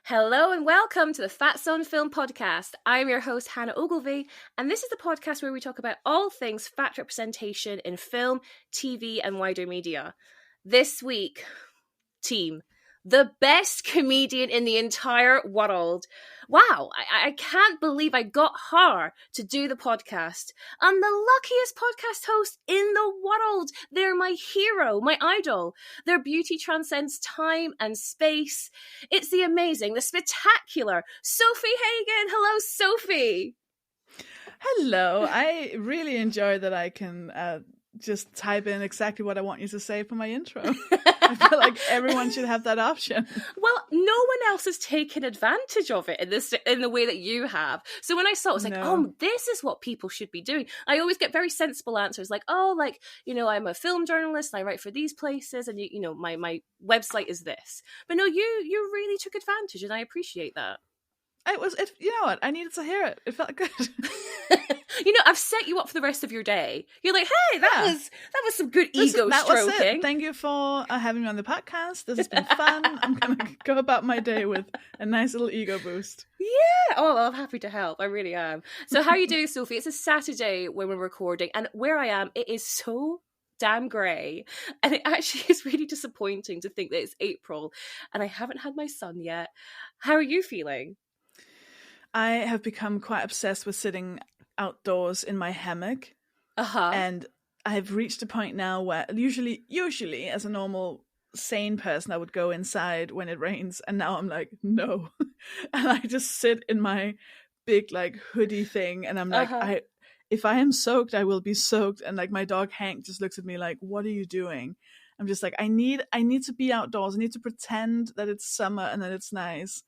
Hello and welcome to the Fats on Film podcast. I'm your host, Hannah Ogilvie, and this is the podcast where we talk about all things fat representation in film, TV, and wider media. This week, team, the best comedian in the entire world. Wow, I can't believe I got her to do the podcast. I'm the luckiest podcast host in the world. They're my hero, my idol. Their beauty transcends time and space. It's the amazing, the spectacular Sofie Hagen. Hello, Sophie. Hello. I really enjoy that I can just type in exactly what I want you to say for my intro. I feel like everyone should have that option. Well, no one else has taken advantage of it in the way that you have. So when I saw it, I was like, oh, this is what people should be doing. I always get very sensible answers like, oh, like, I'm a film journalist and I write for these places and, my website is this. But no, you really took advantage and I appreciate that. You know what? I needed to hear it. It felt good. I've set you up for the rest of your day. You're like, hey, that was some good ego that stroking. Was it. Thank you for having me on the podcast. This has been fun. I'm going to go about my day with a nice little ego boost. Yeah. Oh, I'm happy to help. I really am. So how are you doing, Sophie? It's a Saturday when we're recording, and where I am, it is so damn grey, and it actually is really disappointing to think that it's April, and I haven't had my son yet. How are you feeling? I have become quite obsessed with sitting outdoors in my hammock, and I've reached a point now where usually as a normal sane person I would go inside when it rains, and now I'm like, no. And I just sit in my big like hoodie thing, and I'm like, if I am soaked I will be soaked. And like my dog Hank just looks at me like, what are you doing? I'm just like, I need to be outdoors. I need to pretend that it's summer and that it's nice.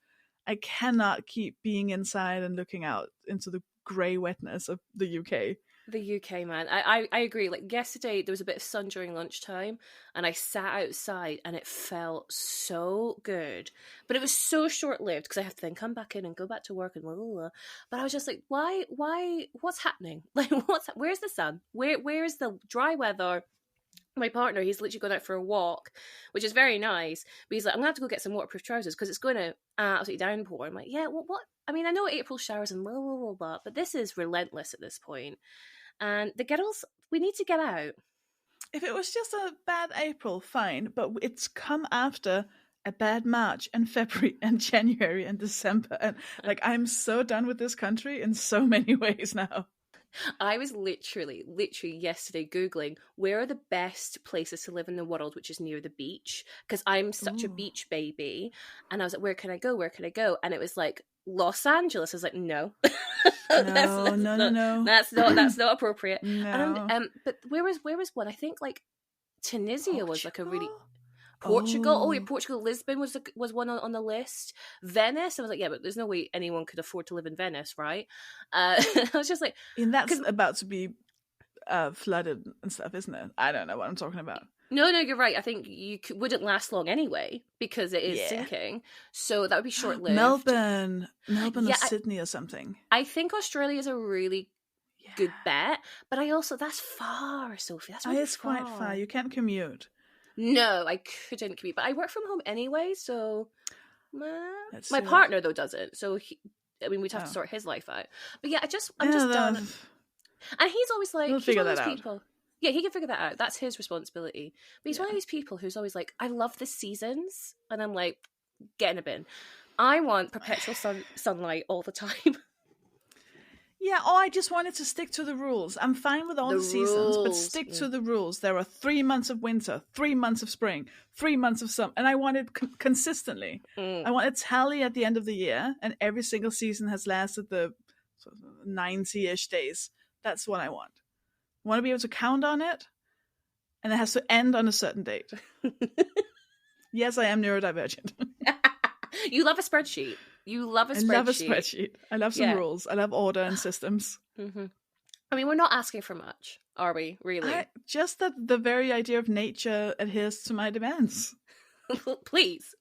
I cannot keep being inside and looking out into the grey wetness of the UK. The UK, man. I agree. Like yesterday, there was a bit of sun during lunchtime, and I sat outside, and it felt so good. But it was so short-lived because I have to then come back in and go back to work and blah, blah, blah. But I was just like, why? What's happening? Like, where's the sun? Where's the dry weather? My partner, he's literally gone out for a walk, which is very nice, but he's like, I'm going to have to go get some waterproof trousers because it's going to absolutely downpour. I'm like, yeah, what? I mean, I know April showers and blah, blah, blah, blah, but this is relentless at this point. And the girls, we need to get out. If it was just a bad April, fine, but it's come after a bad March and February and January and December. And like, I'm so done with this country in so many ways now. I was literally yesterday Googling where are the best places to live in the world, which is near the beach, because I'm such a beach baby. And I was like, where can I go? And it was like Los Angeles. I was like, no. No. That's not appropriate. No. And but where was one? I think like Tunisia was like a really Portugal. Oh yeah, Portugal. Lisbon was one on the list. Venice. I was like, yeah, but there's no way anyone could afford to live in Venice, right? I was just like, and that's about to be flooded and stuff, isn't it? I don't know what I'm talking about. No, you're right. I think you wouldn't last long anyway because it is sinking. So that would be short-lived. Melbourne or Sydney or something. I think Australia is a really good bet, but that's far, Sophie. That's really it's quite far. You can't commute. No, I couldn't commute, but I work from home anyway, so my partner though doesn't. So we'd have to sort his life out. But yeah, I'm just done. And he's always like, we'll figure that out. People. Yeah, he can figure that out. That's his responsibility. But he's one of these people who's always like, I love the seasons, and I'm like, get in a bin. I want perpetual sunlight all the time. Yeah, I just wanted to stick to the rules. I'm fine with all the seasons, but stick to the rules. There are 3 months of winter, 3 months of spring, 3 months of summer, and I want it consistently. I want a tally at the end of the year, and every single season has lasted the sort of 90-ish days. That's what I want. I want to be able to count on it, and it has to end on a certain date. Yes, I am neurodivergent. You love a spreadsheet. I love a spreadsheet. I love some rules. I love order and systems. Mm-hmm. I mean, we're not asking for much, are we, really? Just that the very idea of nature adheres to my demands. Please.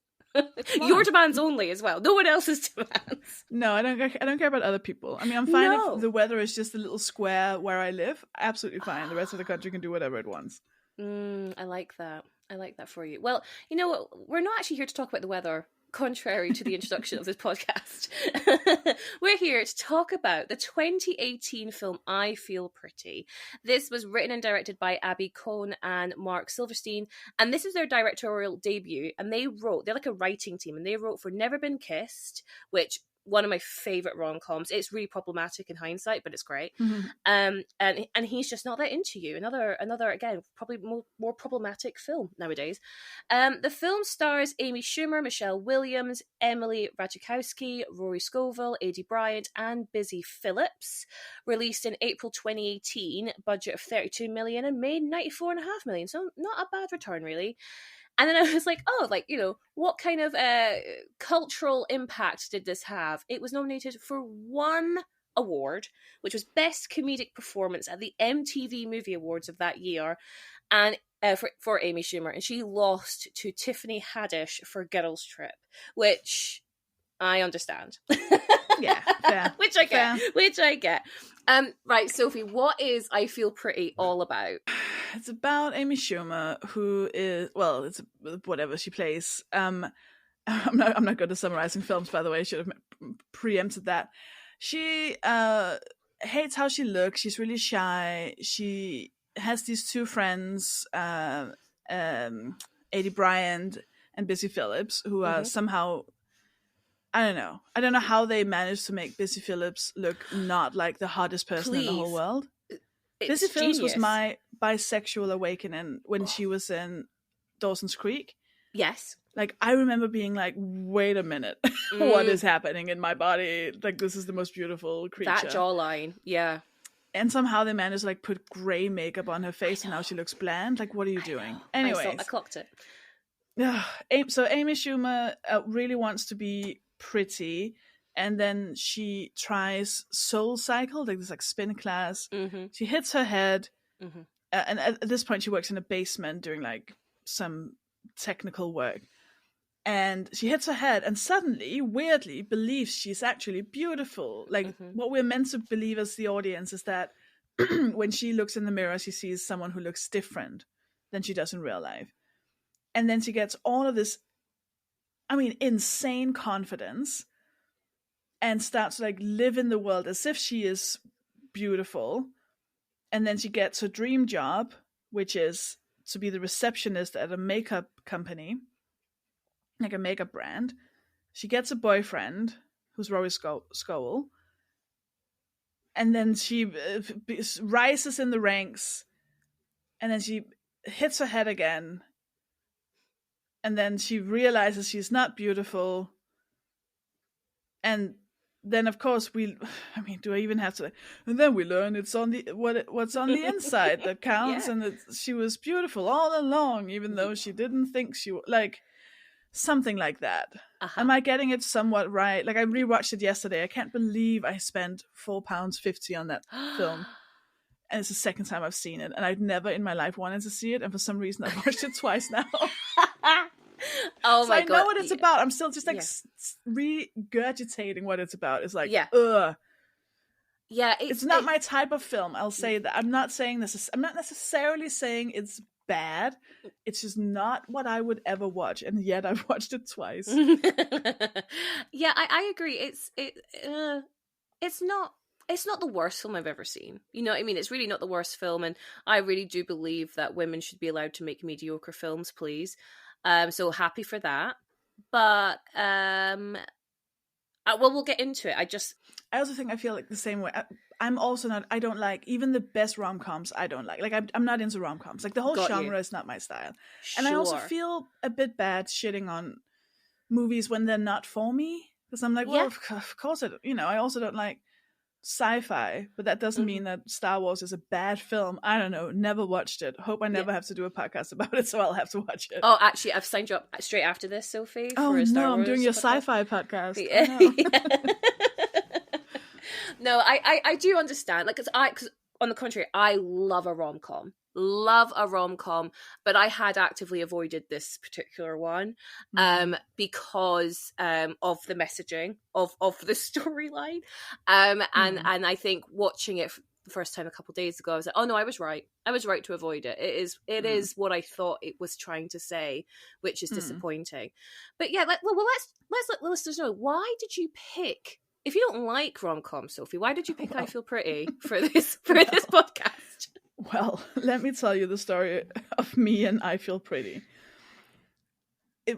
Your demands only as well. No one else's demands. No, I don't care about other people. I mean, I'm fine if the weather is just a little square where I live. Absolutely fine. The rest of the country can do whatever it wants. I like that. I like that for you. Well, you know what? We're not actually here to talk about the weather contrary to the introduction of this podcast. We're here to talk about the 2018 film I Feel Pretty. This was written and directed by Abby Cohn and Mark Silverstein, and this is their directorial debut. And they're like a writing team, and they wrote for Never Been Kissed, which one of my favorite rom-coms. It's really problematic in hindsight, but it's great. Mm-hmm. And he's just not that into you. Another again, probably more problematic film nowadays. The film stars Amy Schumer, Michelle Williams, Emily Ratajkowski, Rory Scovel, Aidy Bryant, and Busy Phillips. Released in April 2018, budget of $32 million and made $94.5 million. So not a bad return, really. And then I was like, what kind of cultural impact did this have? It was nominated for one award, which was Best Comedic Performance at the MTV Movie Awards of that year, and for Amy Schumer. And she lost to Tiffany Haddish for Girls Trip, which I understand. Yeah, fair. Which I get. Right, Sophie, what is I Feel Pretty all about? It's about Amy Schumer, who is, well, it's whatever she plays. I'm not good at summarizing films, by the way. I should have preempted that. She hates how she looks. She's really shy. She has these two friends, Aidy Bryant and Busy Phillips, who are somehow, I don't know how they managed to make Busy Phillips look not like the hottest person in the whole world. Busy Phillips was my bisexual awakening when she was in Dawson's Creek. Yes. Like, I remember being like, wait a minute, what is happening in my body? Like, this is the most beautiful creature. That jawline, yeah. And somehow they managed to like put grey makeup on her face and now she looks bland. Like, what are you doing? Anyways. I clocked it. So Amy Schumer really wants to be pretty, and then she tries Soul Cycle, like this like spin class. She hits her head, and at this point she works in a basement doing like some technical work, and she hits her head and suddenly weirdly believes she's actually beautiful. Like what we're meant to believe as the audience is that when she looks in the mirror she sees someone who looks different than she does in real life, and then she gets all of this insane confidence and starts to like live in the world as if she is beautiful. And then she gets her dream job, which is to be the receptionist at a makeup company, like a makeup brand. She gets a boyfriend who's Rory Scovel. And then she rises in the ranks, and then she hits her head again. And then she realizes she's not beautiful. And then, of course, do I even have to? And then we learn it's on the what's on the inside that counts, and she was beautiful all along, even though she didn't think she was. Like, something like that. Am I getting it somewhat right? Like, I rewatched it yesterday. I can't believe I spent £4.50 on that film. And it's the second time I've seen it, and I'd never in my life wanted to see it, and for some reason I've watched it twice now. Oh my God! I know what it's about. I'm still just like regurgitating what it's about. It's like, ugh. Yeah, it's not my type of film. I'll say that. I'm not saying this. I'm not necessarily saying it's bad. It's just not what I would ever watch, and yet I've watched it twice. Yeah, I agree. It's not the worst film I've ever seen. You know what I mean? It's really not the worst film, and I really do believe that women should be allowed to make mediocre films, please. So happy for that. But we'll get into it. I also think I feel like the same way. I'm also not. I don't like even the best rom-coms. I don't like. Like I'm not into rom-coms. Like the whole genre is not my style. Sure. And I also feel a bit bad shitting on movies when they're not for me, because I'm like, well, of course I also don't like sci-fi, but that doesn't mean that Star Wars is a bad film. I don't know, never watched it. Hope I never have to do a podcast about it, so I'll have to watch it. Oh, actually, I've signed you up straight after this, Sophie. For a Star Wars I'm doing your podcast. sci-fi podcast. No, I do understand. Like, because on the contrary, I love a rom-com. But I had actively avoided this particular one because of the messaging of the storyline, and I think watching it the first time a couple of days ago, I was like, oh no, I was right to avoid it. It is what I thought it was trying to say, which is disappointing. But yeah, let's let the listeners know, why did you pick, if you don't like rom-com, Sophie, why did you pick I Feel Pretty for this podcast? Well, let me tell you the story of me and I Feel Pretty.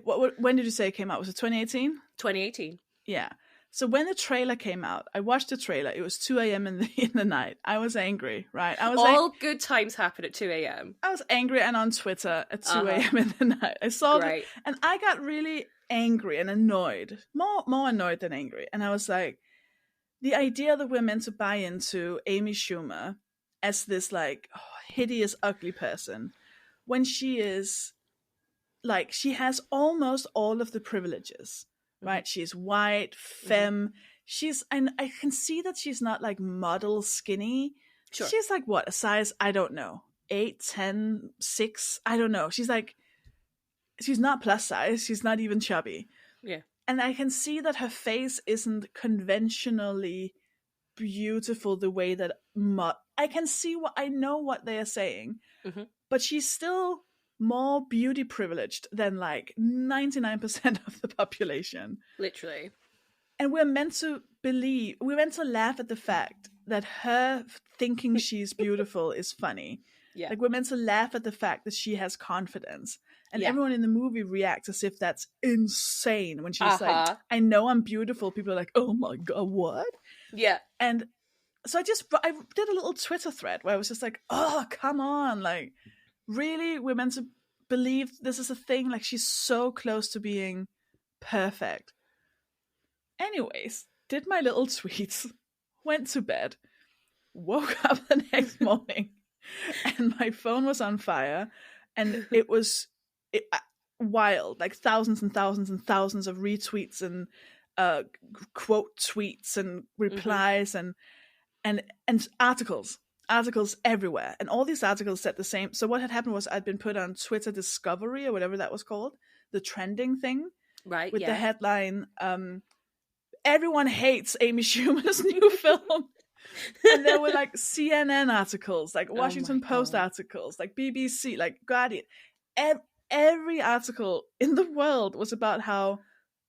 When did you say it came out? Was it 2018? 2018. Yeah. So when the trailer came out, I watched the trailer. It was 2 a.m. in the night. I was angry, right? I was all good times happen at 2 a.m. I was angry and on Twitter at 2 a.m. in the night. I saw it, and I got really angry and annoyed. More annoyed than angry. And I was like, the idea that we're meant to buy into Amy Schumer as this like hideous, ugly person, when she is like, she has almost all of the privileges, right? She's white, femme. And I can see that she's not like model skinny. Sure. She's like what, a size, I don't know, 8, 10, 6, I don't know. She's like, she's not plus size. She's not even chubby. Yeah. And I can see that her face isn't conventionally beautiful the way that I can see I know what they are saying, but she's still more beauty privileged than like 99% of the population. Literally. And we're meant to laugh at the fact that her thinking she's beautiful is funny. Yeah. Like, we're meant to laugh at the fact that she has confidence. And everyone in the movie reacts as if that's insane. When she's like, I know I'm beautiful. People are like, oh my God, what? Yeah. And so I did a little Twitter thread where I was just like, oh, come on. Like, really? We're meant to believe this is a thing? Like, she's so close to being perfect. Anyways, did my little tweets, went to bed, woke up the next morning, and my phone was on fire, and it was wild, like thousands and thousands and thousands of retweets and quote tweets and replies and articles everywhere. And all these articles said the same. So what had happened was I'd been put on Twitter Discovery or whatever that was called, the trending thing, right? With the headline, everyone hates Amy Schumer's new film. And there were like CNN articles, like Washington Post articles, like BBC, like Guardian. Every article in the world was about how,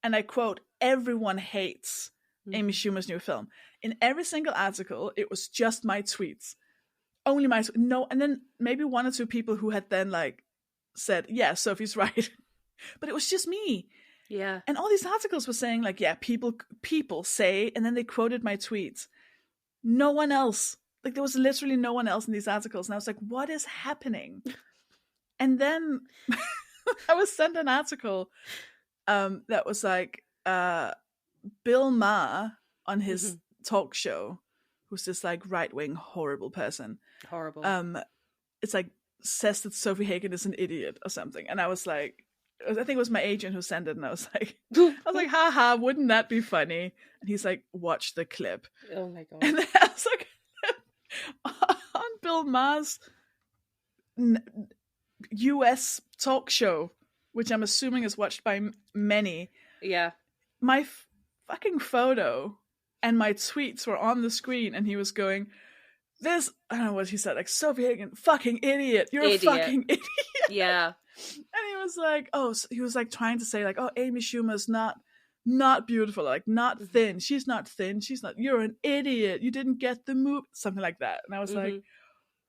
and I quote, everyone hates Amy Schumer's new film. In every single article, it was just my tweets. Only my no, and then maybe one or two people who had then like said, yeah, Sophie's right. But it was just me. Yeah. And all these articles were saying like, yeah, people say, and then they quoted my tweets. No one else. Like, there was literally no one else in these articles. And I was like, what is happening? And then I was sent an article that was like Bill Maher on his talk show, who's this like right-wing horrible person. Horrible. It's like says that Sofie Hagen is an idiot or something. And I was like, I think it was my agent who sent it, and I was like, haha, wouldn't that be funny? And he's like, watch the clip. Oh my God. And then I was like, on Bill Maher's US talk show, which I'm assuming is watched by many. Yeah. My fucking photo and my tweets were on the screen, and he was going, this, I don't know what he said, like, Sofie Hagen, fucking idiot. You're a fucking idiot. Yeah. And he was like, he was like trying to say like, oh, Amy Schumer's not beautiful, like not thin. She's not thin. She's not, you're an idiot. You didn't get the move. Something like that. And I was like,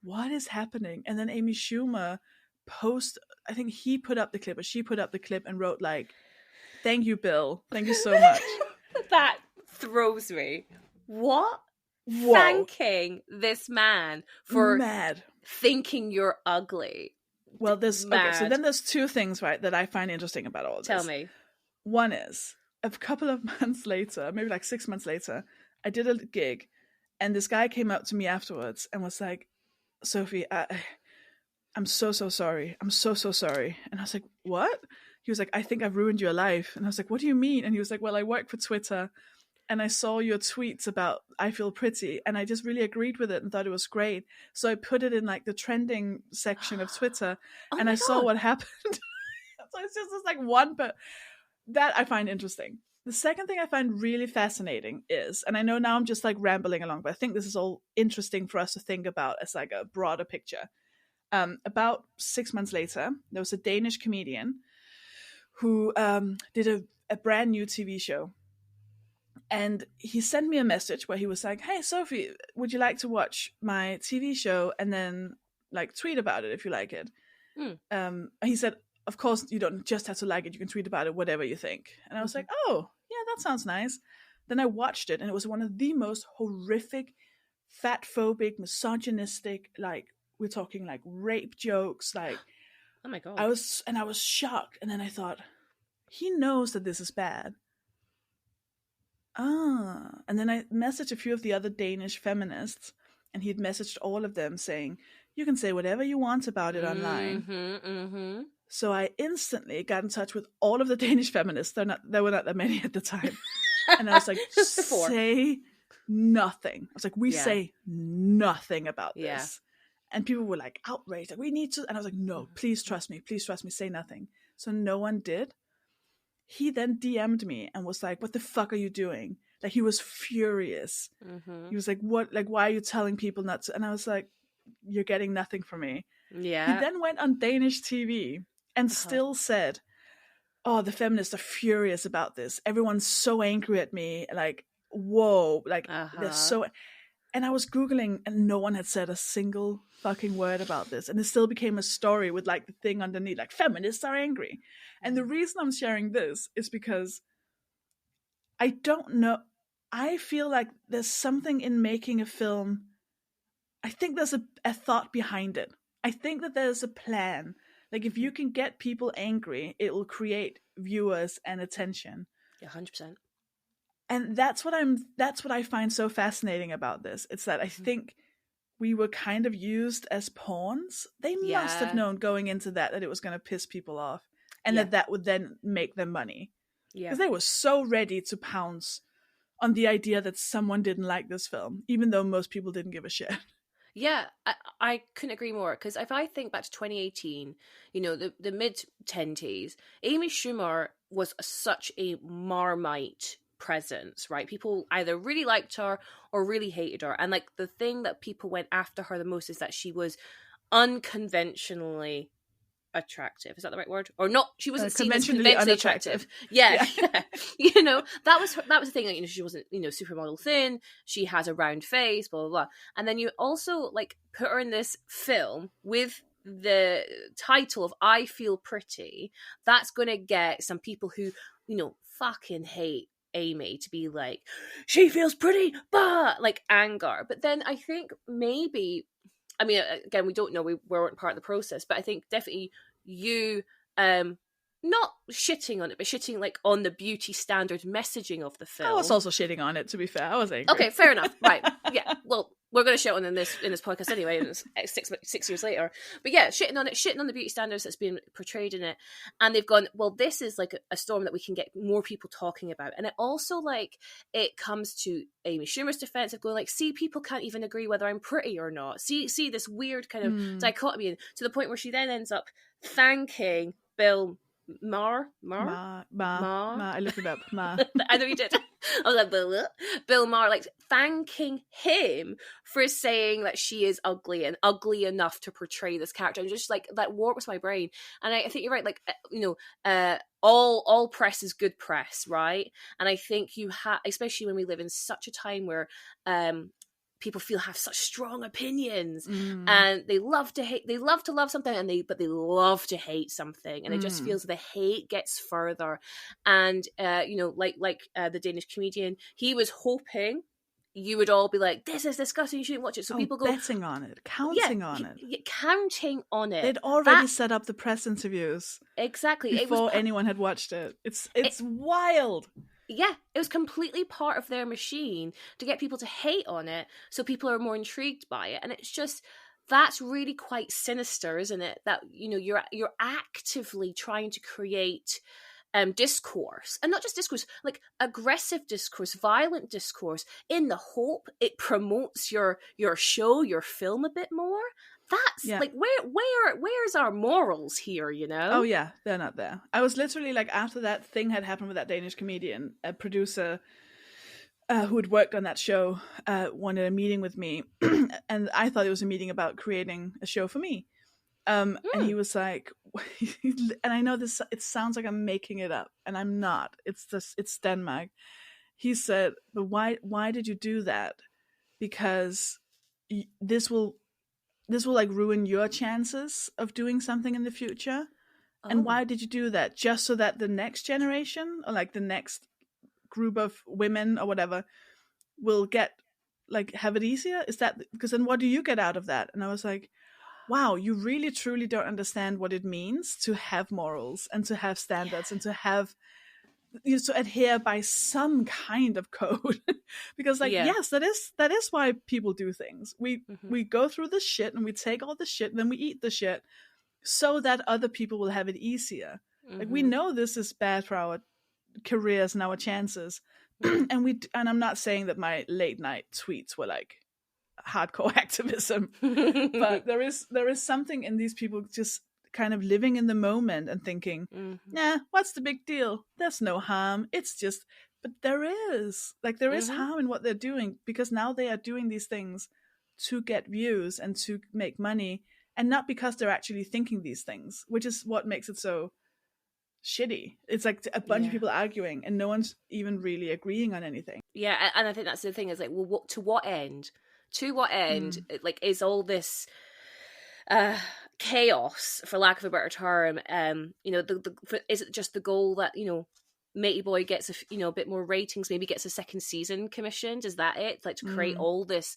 what is happening? And then Amy Schumer I think he put up the clip, or she put up the clip and wrote like, thank you, Bill. Thank you so much. That throws me. What? Whoa. Thanking this man for mad thinking you're ugly. Well, so then there's two things, right, that I find interesting about all of this. Tell me. One is, a couple of months later, maybe like 6 months later, I did a gig, and this guy came up to me afterwards and was like, Sophie, I'm so sorry. I'm so sorry. And I was like, what? He was like, I think I've ruined your life. And I was like, what do you mean? And he was like, well, I work for Twitter, and I saw your tweets about I Feel Pretty, and I just really agreed with it and thought it was great. So I put it in like the trending section of Twitter, and I saw what happened. So it's just like one, but that I find interesting. The second thing I find really fascinating is, and I know now I'm just like rambling along, but I think this is all interesting for us to think about as like a broader picture. About 6 months later, there was a Danish comedian who did a brand new TV show. And he sent me a message where he was like, "Hey, Sophie, would you like to watch my TV show and then like tweet about it if you like it?" He said, "Of course, you don't just have to like it. You can tweet about it, whatever you think." And I was like, "Oh, yeah, that sounds nice." Then I watched it, and it was one of the most horrific, fat-phobic, misogynistic, like we're talking like rape jokes, like. Oh my God. I was shocked, and then I thought, he knows that this is bad. And then I messaged a few of the other Danish feminists, and he'd messaged all of them saying, "You can say whatever you want about it online." So I instantly got in touch with all of the Danish feminists. There were not that many at the time. And I was like, say nothing. I was like, we say nothing about this. And people were like outraged. Like, we need to. And I was like, no, please trust me. Please trust me. Say nothing. So no one did. He then DM'd me and was like, "What the fuck are you doing?" Like, he was furious. He was like, "What? Like, why are you telling people not to?" And I was like, "You're getting nothing from me." Yeah. He then went on Danish TV and still said, "Oh, the feminists are furious about this. Everyone's so angry at me. Like, whoa. Like, they're so..." And I was Googling, and no one had said a single fucking word about this. And it still became a story with like the thing underneath, like, feminists are angry. And the reason I'm sharing this is because I don't know. I feel like there's something in making a film. I think there's a thought behind it. I think that there's a plan. Like, if you can get people angry, it will create viewers and attention. Yeah, 100%. And that's what I find so fascinating about this. It's that I think we were kind of used as pawns. They must have known going into that it was going to piss people off, and that would then make them money. Because they were so ready to pounce on the idea that someone didn't like this film, even though most people didn't give a shit. Yeah, I couldn't agree more. Because if I think back to 2018, the mid-10s, Amy Schumer was such a Marmite presence, right? People either really liked her or really hated her. And like the thing that people went after her the most is that she was unconventionally attractive. Is that the right word? Or not? She wasn't seen as conventionally attractive. Yeah. That was the thing. Like, she wasn't, supermodel thin. She has a round face, blah blah blah. And then you also like put her in this film with the title of "I Feel Pretty." That's going to get some people who fucking hate Amy to be like, "She feels pretty," but like anger. But then I think maybe, I mean, again, we don't know, we weren't part of the process, but I think definitely you, not shitting on it, but shitting like on the beauty standard messaging of the film. I was also shitting on it, to be fair. I was angry. Okay, fair enough. Right. Yeah. Well, we're going to shit on in this podcast anyway, and it's 6 years later. But yeah, shitting on the beauty standards that's being portrayed in it. And they've gone, well, this is like a storm that we can get more people talking about. And it also like, it comes to Amy Schumer's defense of going like, see, people can't even agree whether I'm pretty or not. See this weird kind of dichotomy, to the point where she then ends up thanking Bill Maher. I looked it up. I know you did. I was like, Bill Maher, like thanking him for saying that she is ugly and ugly enough to portray this character. And just like that warps my brain. And I think you're right. Like, all press is good press, right? And I think you have, especially when we live in such a time where people have such strong opinions, and they love to love something, but they love to hate something, and it just feels the hate gets further. And the Danish comedian, he was hoping you would all be like, "This is disgusting, you shouldn't watch it." So people go betting on it, counting on it. They'd already set up the press interviews exactly before anyone had watched it. It's wild. Yeah, it was completely part of their machine to get people to hate on it, so people are more intrigued by it. And it's just, that's really quite sinister, isn't it? That you're actively trying to create discourse, and not just discourse, like aggressive discourse, violent discourse, in the hope it promotes your show, your film a bit more. that's like, where's our morals here, you know? Oh yeah, they're not there. I was literally like, after that thing had happened with that Danish comedian, a producer who had worked on that show wanted a meeting with me, and I thought it was a meeting about creating a show for me. And he was like, and I know this, it sounds like I'm making it up, and I'm not. It's Denmark. He said, but why did you do that? Because this will like ruin your chances of doing something in the future. And why did you do that? Just so that the next generation, or like the next group of women or whatever, will get like have it easier? Is that because then what do you get out of that? And I was like, wow, you really truly don't understand what it means to have morals and to have standards and to have, you know, to adhere by some kind of code. Because like, yes, that is why people do things. We go through the shit and we take all the shit and then we eat the shit so that other people will have it easier. Like, we know this is bad for our careers and our chances. And I'm not saying that my late night tweets were like hardcore activism, but there is something in these people just kind of living in the moment and thinking, nah, what's the big deal? There's no harm. It's just, but there is harm in what they're doing, because now they are doing these things to get views and to make money, and not because they're actually thinking these things, which is what makes it so shitty. It's like a bunch of people arguing and no one's even really agreeing on anything. Yeah, and I think that's the thing, is like, well, to what end? To what end? Like, is all this chaos, for lack of a better term, you know, is it just the goal that, you know, Matey Boy gets a bit more ratings, maybe gets a second season commissioned? Is that it? Like, to create all this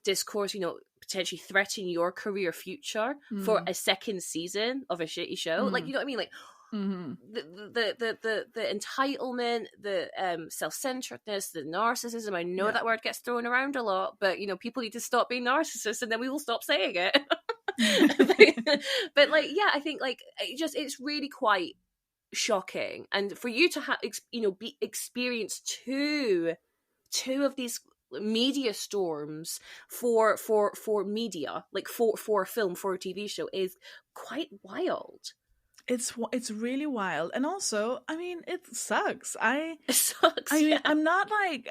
discourse, you know, potentially threaten your career future for a second season of a shitty show? Like, you know what I mean? Like, the entitlement, the self-centeredness, the narcissism. I know that word gets thrown around a lot, but, you know, people need to stop being narcissists, and then we will stop saying it. but like, yeah, I think like it's really quite shocking, and for you to have experience two of these media storms for media, like for a film, for a TV show, is quite wild. It's really wild. And also, I mean, it sucks. It sucks. I mean, I'm not like,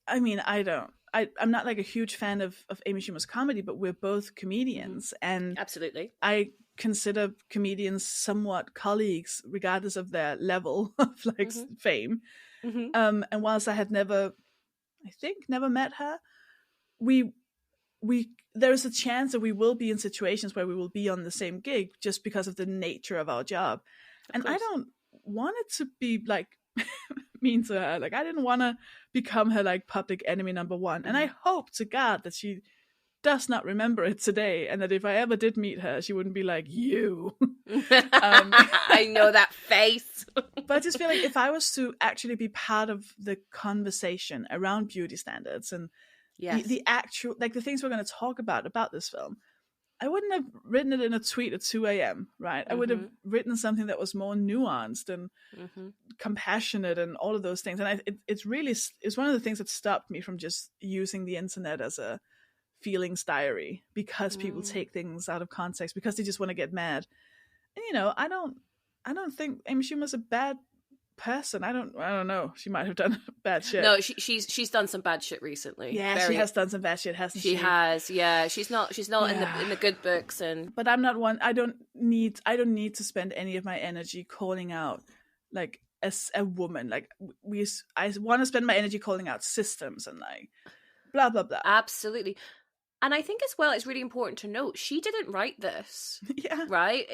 I mean, I'm not like a huge fan of Amy Schumer's comedy, but we're both comedians, and absolutely, I consider comedians somewhat colleagues, regardless of their level of like fame. And whilst I had never met her, there is a chance that we will be in situations where we will be on the same gig just because of the nature of our job. And I don't want it to be like mean to her. Like, I didn't want to become her like public enemy number one. And I hope to God that she does not remember it today, and that if I ever did meet her, she wouldn't be like, you. I know that face. But I just feel like if I was to actually be part of the conversation around beauty standards and the actual, like, the things we're going to talk about this film, I wouldn't have written it in a tweet at 2 a.m., right? I would have written something that was more nuanced and compassionate and all of those things. And it's one of the things that stopped me from just using the internet as a feelings diary, because people take things out of context because they just want to get mad. And, you know, I don't think Amy Schumer's a bad person. I don't know. She might have done bad shit. No, she's done some bad shit recently. Yeah, she has done some bad shit, hasn't she? She has. Yeah, she's not in the good books. And but I'm not one. I don't need to spend any of my energy calling out, like, as a woman. Like, I want to spend my energy calling out systems and like blah blah blah. Absolutely. And I think as well, it's really important to note, she didn't write this. Yeah. Right?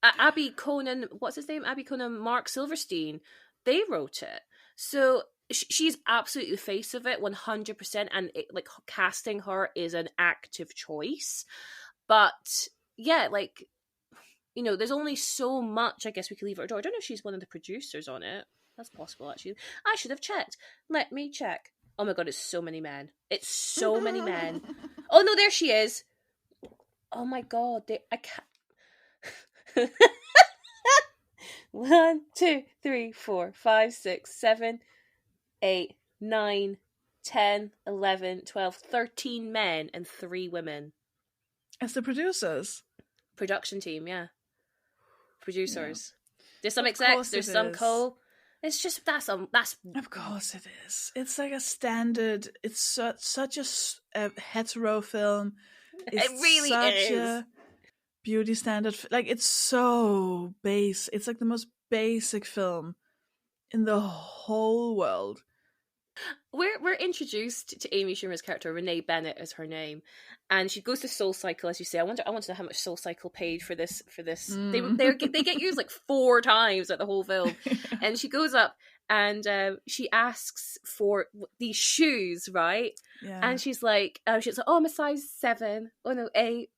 Abby Conan, what's his name? Abby Conan, Mark Silverstein, they wrote it. So she's absolutely the face of it, 100%. And like, casting her is an active choice. But yeah, like, you know, there's only so much I guess we could leave her door. I don't know if she's one of the producers on it. That's possible, actually. I should have checked. Let me check. Oh my God, it's so many men. It's so many men. Oh no, there she is. Oh my God, I can't. 1, 2, 3, 4, 5, 6, 7, 8, 9, 10, 11, 12, 13 men and 3 women. As the producers. Production team, yeah. Producers. Yeah. There's some of execs, there's some is. co. It's just, that's... Of course it is. It's like a standard, it's such a hetero film. It's it really such is. A beauty standard. Like, it's so base. It's like the most basic film in the whole world. We're introduced to Amy Schumer's character. Renee Bennett is her name, and she goes to Soul Cycle, as you say. I want to know how much Soul Cycle paid for this. They get used like 4 times at the whole film, and she goes up and she asks for these shoes, right? Yeah. And she's like, oh, I'm a size 7. Oh no, 8,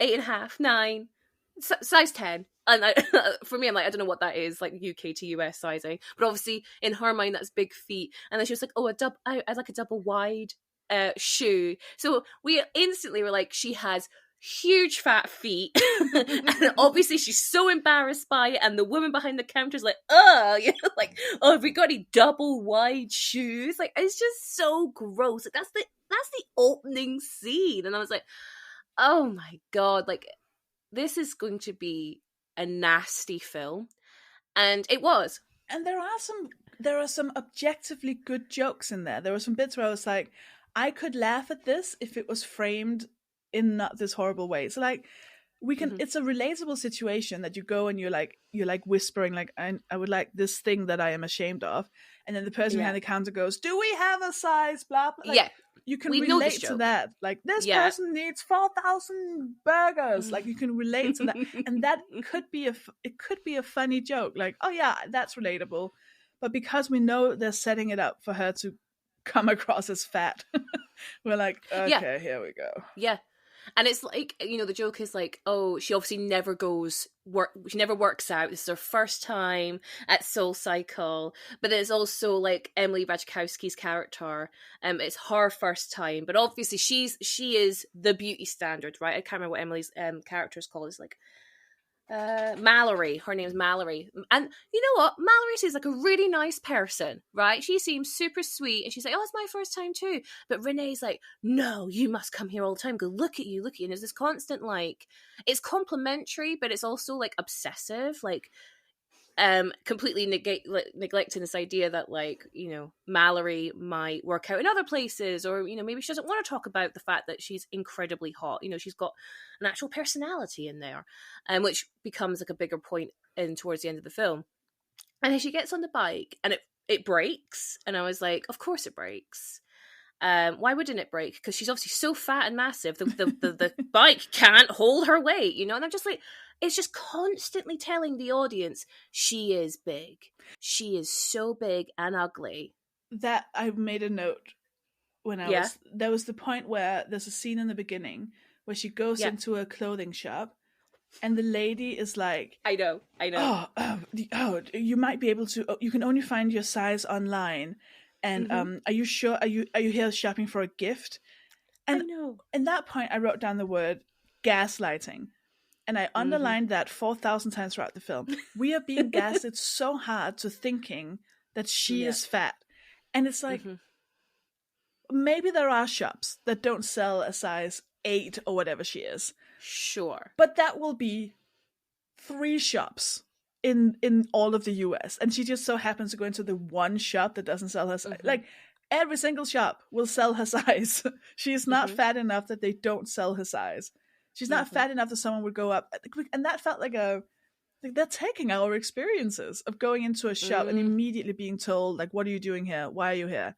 8.5, 9, size 10. And for me, I'm like, I don't know what that is, like UK to US sizing. But obviously, in her mind, that's big feet. And then she was like, oh, I like a double wide shoe. So we instantly were like, she has huge fat feet. And obviously, she's so embarrassed by it. And the woman behind the counter is like, like, oh, have we got any double wide shoes? Like, it's just so gross. Like, that's the opening scene. And I was like, oh my God, like, this is going to be a nasty film, and it was. And there are some objectively good jokes in there. There were some bits where I was like, I could laugh at this if it was framed in not this horrible way. So like, we can. It's a relatable situation that you go and you're like whispering like, I would like this thing that I am ashamed of, and then the person behind the counter goes, "Do we have a size?" Blah blah. Like, yeah. You can relate to that. Like, this person needs 4,000 burgers. Like, you can relate to that. And that could be a funny joke. Like, oh yeah, that's relatable. But because we know they're setting it up for her to come across as fat, we're like, okay, here we go. Yeah. And it's like, the joke is like, oh, she obviously never she never works out. This is her first time at Soul Cycle. But it's also like Emily Ratajkowski's character. It's her first time. But obviously she is the beauty standard, right? I can't remember what Emily's character is called. It's like Mallory. Her name's Mallory. And you know what? Mallory seems like a really nice person, right? She seems super sweet, and she's like, oh, it's my first time too. But Renee's like, no, you must come here all the time. Go, look at you. And there's this constant, like, it's complimentary, but it's also like obsessive, like completely neglecting this idea that, like, Mallory might work out in other places, or maybe she doesn't want to talk about the fact that she's incredibly hot. She's got an actual personality in there, which becomes like a bigger point in towards the end of the film. And then she gets on the bike and it breaks, and I was like, of course it breaks. Why wouldn't it break? Because she's obviously so fat and massive. The bike can't hold her weight, and I'm just like, it's just constantly telling the audience she is big. She is so big and ugly. That I made a note when I was. There was the point where there's a scene in the beginning where she goes into a clothing shop, and the lady is like, I know. Oh, you might be able to. You can only find your size online. And are you sure? Are you here shopping for a gift? And I know. In that point, I wrote down the word gaslighting, and I underlined that 4,000 times throughout the film. We are being gaslit so hard to thinking that she is fat, and it's like maybe there are shops that don't sell a size 8 or whatever she is. Sure, but that will be 3 shops in all of the US, and she just so happens to go into the one shop that doesn't sell her size. Like, every single shop will sell her size. She's not fat enough that they don't sell her size. She's not fat enough that someone would go up, and that felt like they're taking our experiences of going into a shop and immediately being told, like, what are you doing here? Why are you here?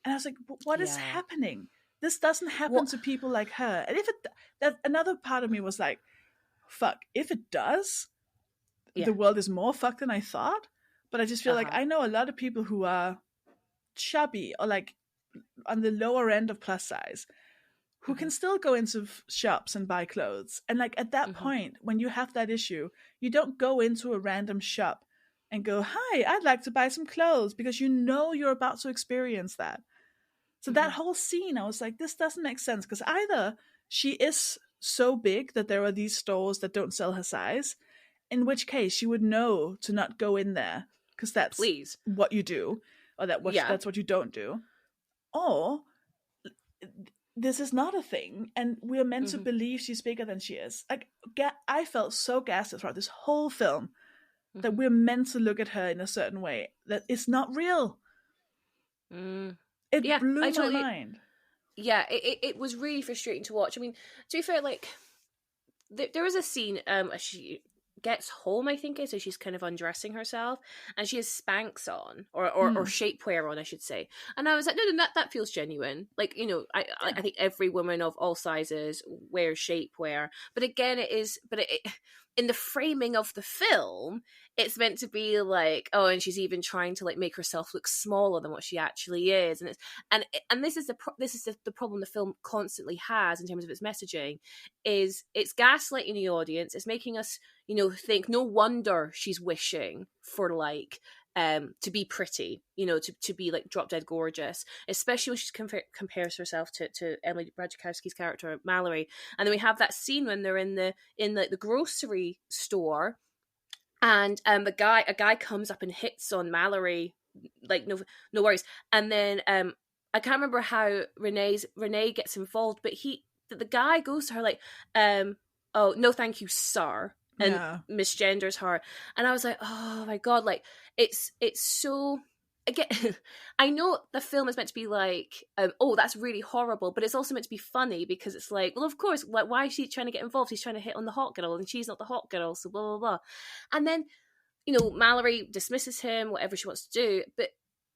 And I was like, what is happening? This doesn't happen to people like her. And another part of me was like, fuck, if it does, the world is more fucked than I thought. But I just feel like I know a lot of people who are chubby or like on the lower end of plus size who can still go into shops and buy clothes. And like at that point, when you have that issue, you don't go into a random shop and go, hi, I'd like to buy some clothes, because you know you're about to experience that. So that whole scene, I was like, this doesn't make sense, because either she is so big that there are these stores that don't sell her size, in which case she would know to not go in there, because that's what you do, or that's what you don't do. Or this is not a thing, and we're meant to believe she's bigger than she is. Like, I felt so gaslit throughout this whole film that we're meant to look at her in a certain way that it's not real. It blew my mind. Yeah, it was really frustrating to watch. I mean, to be fair, like, there was a scene as she gets home, I think so she's kind of undressing herself, and she has Spanx on, or shapewear on, I should say. And I was like, no, that feels genuine. Like, you know, I think every woman of all sizes wears shapewear, but again, in the framing of the film, it's meant to be like, oh, and she's even trying to like make herself look smaller than what she actually is, and this is the problem the film constantly has in terms of its messaging, is it's gaslighting the audience. It's making us, you know, think no wonder she's wishing for like to be pretty, you know, to be like drop dead gorgeous, especially when she compares herself to Emily Ratajkowski's character Mallory. And then we have that scene when they're in the grocery store, and a guy comes up and hits on Mallory, like no worries, and then I can't remember how Renee gets involved, but the guy goes to her like, oh no, thank you, sir, and misgenders her. And I was like, oh my god, like it's so, again, I know the film is meant to be like, oh, that's really horrible, but it's also meant to be funny, because it's like, well, of course, like, why is she trying to get involved? He's trying to hit on the hot girl, and she's not the hot girl, so blah blah blah. And then, you know, Mallory dismisses him, whatever she wants to do, but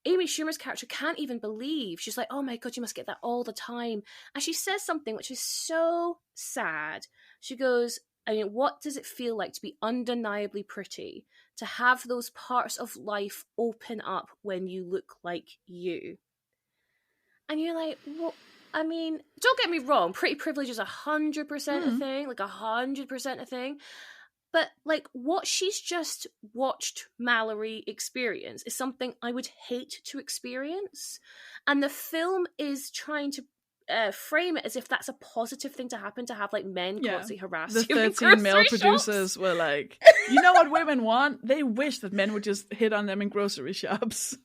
Amy Schumer's character can't even believe. She's like, oh my god, you must get that all the time. And she says something which is so sad. She goes, I mean, what does it feel like to be undeniably pretty? To have those parts of life open up when you look like you? And you're like, well, I mean, don't get me wrong, pretty privilege is 100% a thing, like 100% a thing. But like what she's just watched Mallory experience is something I would hate to experience. And the film is trying to frame it as if that's a positive thing to happen, to have like men constantly harass the you. The 13 male producers were like, you know what women want? They wish that men would just hit on them in grocery shops.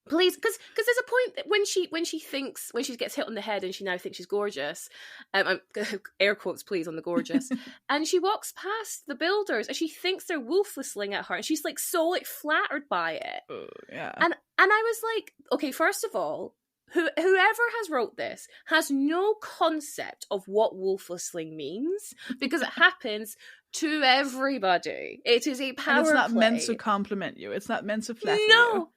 Please, because there's a point that when she gets hit on the head and she now thinks she's gorgeous, air quotes please on the gorgeous, and she walks past the builders and she thinks they're wolf whistling at her, and she's like so like flattered by it. And I was like, okay, first of all, whoever has wrote this has no concept of what wolf whistling means, because it happens to everybody. It is a power play. And it's not meant to compliment you. It's not meant to flatter you. No.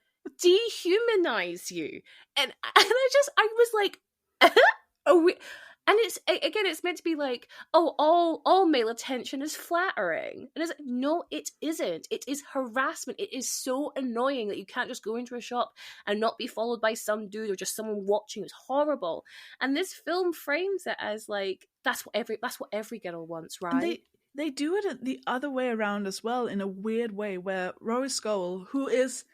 Dehumanize you. And I was like, and it's meant to be like, oh, all male attention is flattering, and it's like, no, it isn't. It is harassment. It is so annoying that you can't just go into a shop and not be followed by some dude or just someone watching. It's horrible. And this film frames it as like, that's what every girl wants, right? And they do it the other way around as well, in a weird way, where Rory Scovel, who is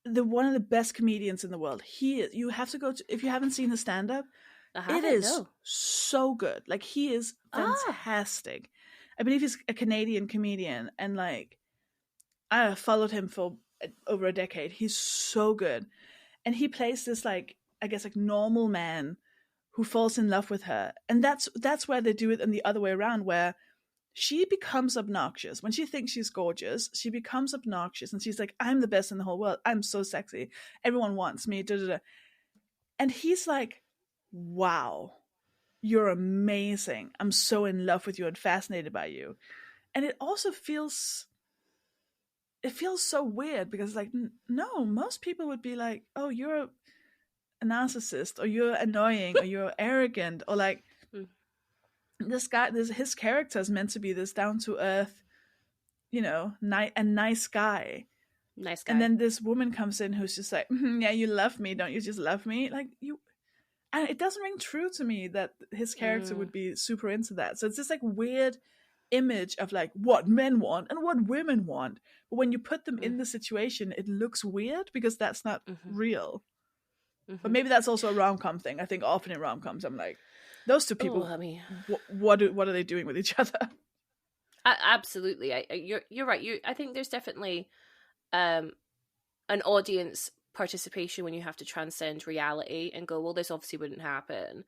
one of the best comedians in the world, you have to go to, if you haven't seen his stand-up, it is so good. Like, he is fantastic. I believe he's a Canadian comedian, and like, I have followed him for over a decade. He's so good, and he plays this like, I guess, like normal man who falls in love with her, and that's where they do it in the other way around, where she becomes obnoxious. When she thinks she's gorgeous, she becomes obnoxious, and she's like, I'm the best in the whole world. I'm so sexy. Everyone wants me. Da, da, da. And he's like, wow, you're amazing. I'm so in love with you and fascinated by you. And it also feels so weird, because like, no, most people would be like, oh, you're a narcissist, or you're annoying, or you're arrogant, or like, his character is meant to be this down to earth, you know, nice guy. And then this woman comes in who's just like, yeah, you love me, don't you just love me? Like, you, and it doesn't ring true to me that his character would be super into that. So it's this like weird image of like what men want and what women want, but when you put them in the situation, it looks weird because that's not real. But maybe that's also a rom-com thing. I think often in rom-coms, I'm like, those two people, what are they doing with each other? Absolutely, you're right. I think there's definitely an audience participation when you have to transcend reality and go, well, this obviously wouldn't happen.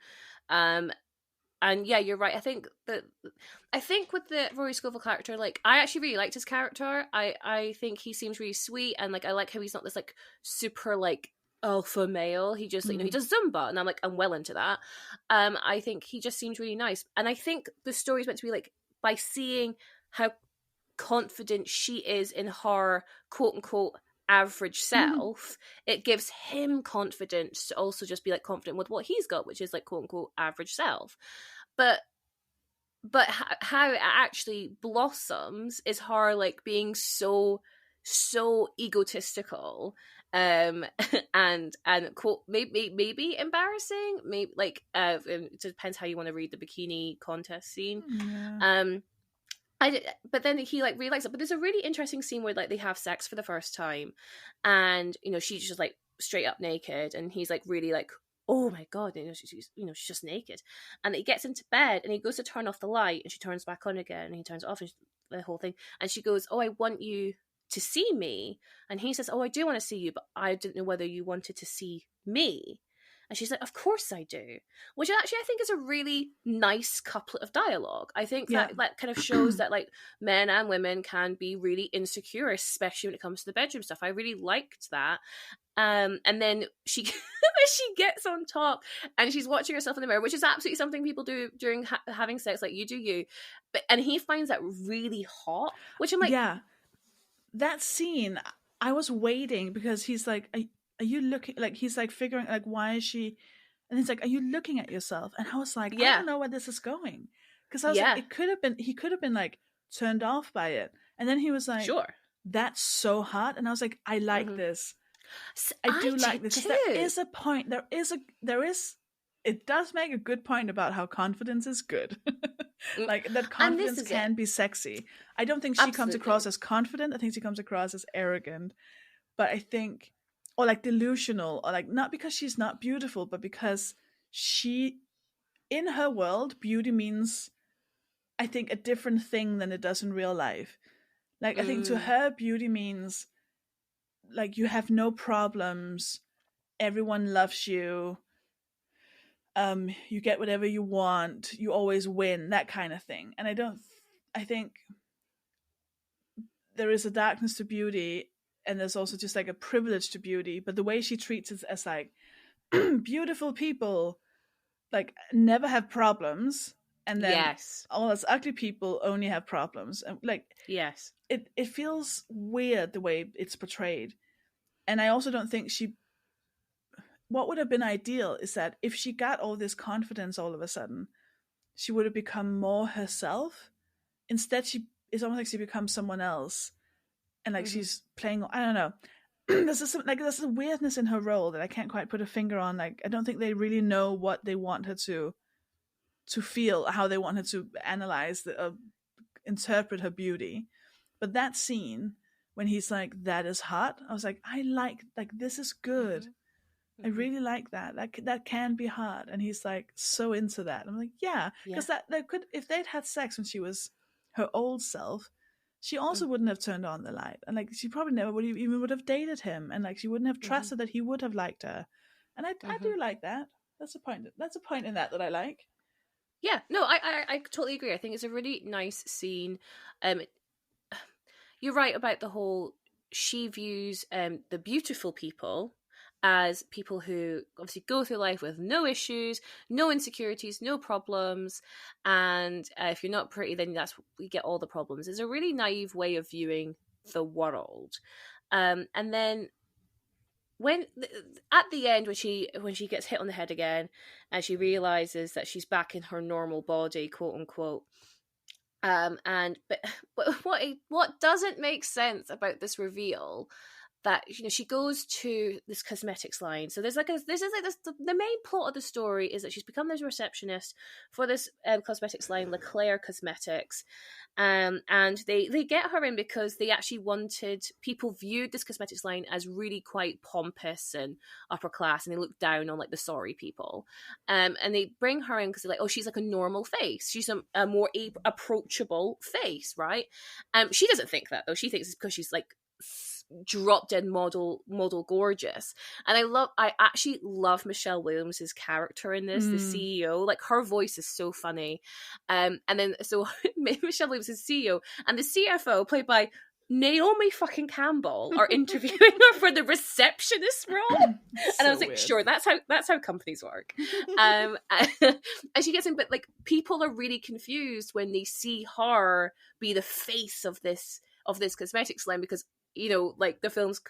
And yeah, you're right. I think with the Rory Scovel character, like, I actually really liked his character. I think he seems really sweet, and like I like how he's not this like super like alpha male. He just, like, he does Zumba, and I'm well into that. I think he just seems really nice, and I think the story's meant to be like, by seeing how confident she is in her quote unquote average self, it gives him confidence to also just be like confident with what he's got, which is like quote unquote average self. But how it actually blossoms is her like being so egotistical, and quote maybe embarrassing, maybe like it depends how you want to read the bikini contest scene. But then he like really likes it. But there's a really interesting scene where like they have sex for the first time, and she's just like straight up naked, and he's like really like, oh my god, she's just naked, and he gets into bed and he goes to turn off the light, and she turns back on again, and he turns it off, and the whole thing, and she goes, oh, I want you to see me, and he says, oh, I do want to see you, but I didn't know whether you wanted to see me. And she's like, of course I do. Which actually I think is a really nice couplet of dialogue. I think that kind of shows that like men and women can be really insecure, especially when it comes to the bedroom stuff. I really liked that. And then she she gets on top and she's watching herself in the mirror, which is absolutely something people do during having sex, like you do you. And he finds that really hot, which I'm like... Yeah. That scene, I was waiting because he's like... Are you looking, like, he's like figuring, like, why is she, and he's like, are you looking at yourself? And I was like, I don't know where this is going, because I was like, he could have been like turned off by it, and then he was like, sure, that's so hot, and I was like, I like this. I do like this, because there is a point, it does make a good point about how confidence is good. Like, that confidence can be sexy. I don't think she comes across as confident. I think she comes across as arrogant, but I think, or like delusional, or like, not because she's not beautiful, but because she, in her world, beauty means, I think, a different thing than it does in real life. Like, I think to her, beauty means like, you have no problems, everyone loves you, you get whatever you want, you always win, that kind of thing. And I think there is a darkness to beauty, and there's also just like a privilege to beauty, but the way she treats it as like, beautiful people like never have problems, and then all us ugly people only have problems, and like, it feels weird the way it's portrayed. And I also don't think what would have been ideal is that if she got all this confidence all of a sudden, she would have become more herself. Instead, it's almost like she becomes someone else, and like she's playing, I don't know. There's a weirdness in her role that I can't quite put a finger on. Like, I don't think they really know what they want her to feel, how they want her to analyze interpret her beauty. But that scene when he's like, that is hot, I was like, I like this is good. I really like that. That can be hot. And he's like so into that. I'm like, yeah, because that could, if they'd had sex when she was her old self, she also wouldn't have turned on the light, and like, she probably never would have dated him, and like, she wouldn't have trusted that he would have liked her. And I do like that. That's a point in that I like. Yeah, no, I totally agree. I think it's a really nice scene. You're right about the whole, she views the beautiful people as people who obviously go through life with no issues, no insecurities, no problems, and if you're not pretty, then we get all the problems. It's a really naive way of viewing the world. And then at the end, when she gets hit on the head again, and she realizes that she's back in her normal body, quote unquote. But what doesn't make sense about this reveal, that she goes to this cosmetics line. So there's the main plot of the story is that she's become this receptionist for this cosmetics line, Leclerc Cosmetics, and they get her in because they actually wanted, people viewed this cosmetics line as really quite pompous and upper class, and they looked down on like the sorry people, and they bring her in because they're like, oh, she's like a normal face, she's a more approachable face, right? She doesn't think that, though. She thinks it's because she's like drop dead model gorgeous. And I actually love Michelle Williams's character in this, the CEO. Like, her voice is so funny. And then so Michelle Williams is CEO, and the CFO, played by Naomi fucking Campbell, are interviewing her for the receptionist role. And I was like, weird. Sure, that's how companies work. And she gets in, but like, people are really confused when they see her be the face of this cosmetics line, because, you know, like, the film's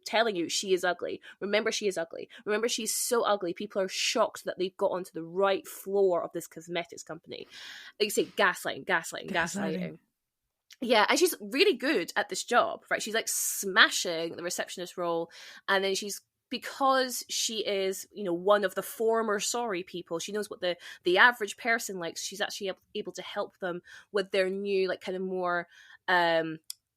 telling you she is ugly. Remember, she is ugly. Remember, she's so ugly. People are shocked that they've got onto the right floor of this cosmetics company. Like you say, gaslighting. Yeah, and she's really good at this job, right? She's like smashing the receptionist role, and then because she is, you know, one of the former sorry people, she knows what the average person likes. She's actually able to help them with their new, like, kind of more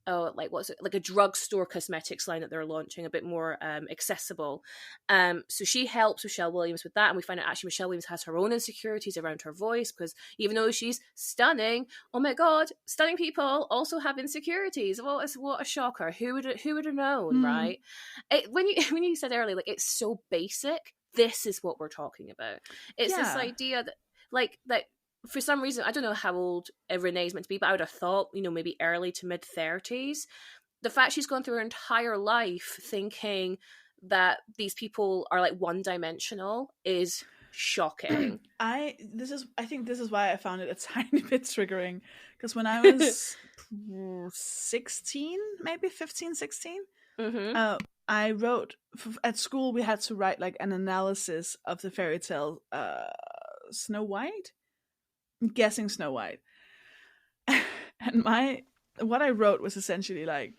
like, what's it, like a drugstore cosmetics line that they're launching, a bit more accessible. So she helps Michelle Williams with that, and we find out actually Michelle Williams has her own insecurities around her voice, because even though she's stunning, oh my god, stunning people also have insecurities. What a shocker! Who would have known, right? When you said earlier, like, it's so basic. This is what we're talking about. It's this idea that, like, that. For some reason, I don't know how old Renee's meant to be, but I would have thought, you know, maybe early to mid 30s. The fact she's gone through her entire life thinking that these people are, like, one-dimensional is shocking. I think this is why I found it a tiny bit triggering, because when I was 16, maybe 15, 16, I wrote at school. We had to write, like, an analysis of the fairy tale Snow White. I'm guessing Snow White. And what I wrote was essentially like,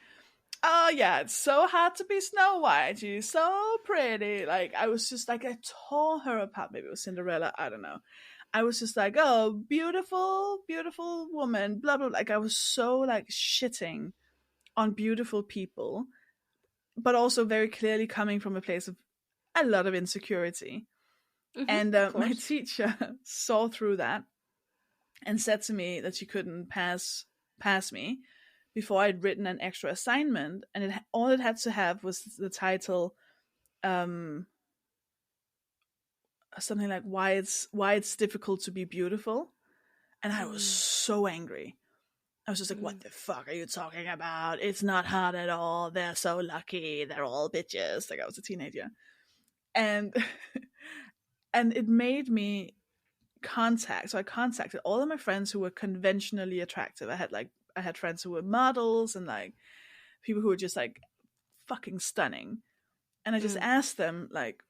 oh yeah, it's so hard to be Snow White, she's so pretty. Like, I was just like, I tore her apart. Maybe it was Cinderella, I don't know. I was just like, oh, beautiful woman, blah blah. Like, I was so, like, shitting on beautiful people, but also very clearly coming from a place of a lot of insecurity. And my teacher saw through that and said to me that she couldn't pass me before I'd written an extra assignment, and all it had to have was the title, something like why it's difficult to be beautiful. And I was so angry. I was just like, what the fuck are you talking about? It's not hard at all. They're so lucky. They're all bitches. Like, I was a teenager. And and it made me I contacted all of my friends who were conventionally attractive. I had friends who were models and, like, people who were just, like, fucking stunning. And I just asked them, like,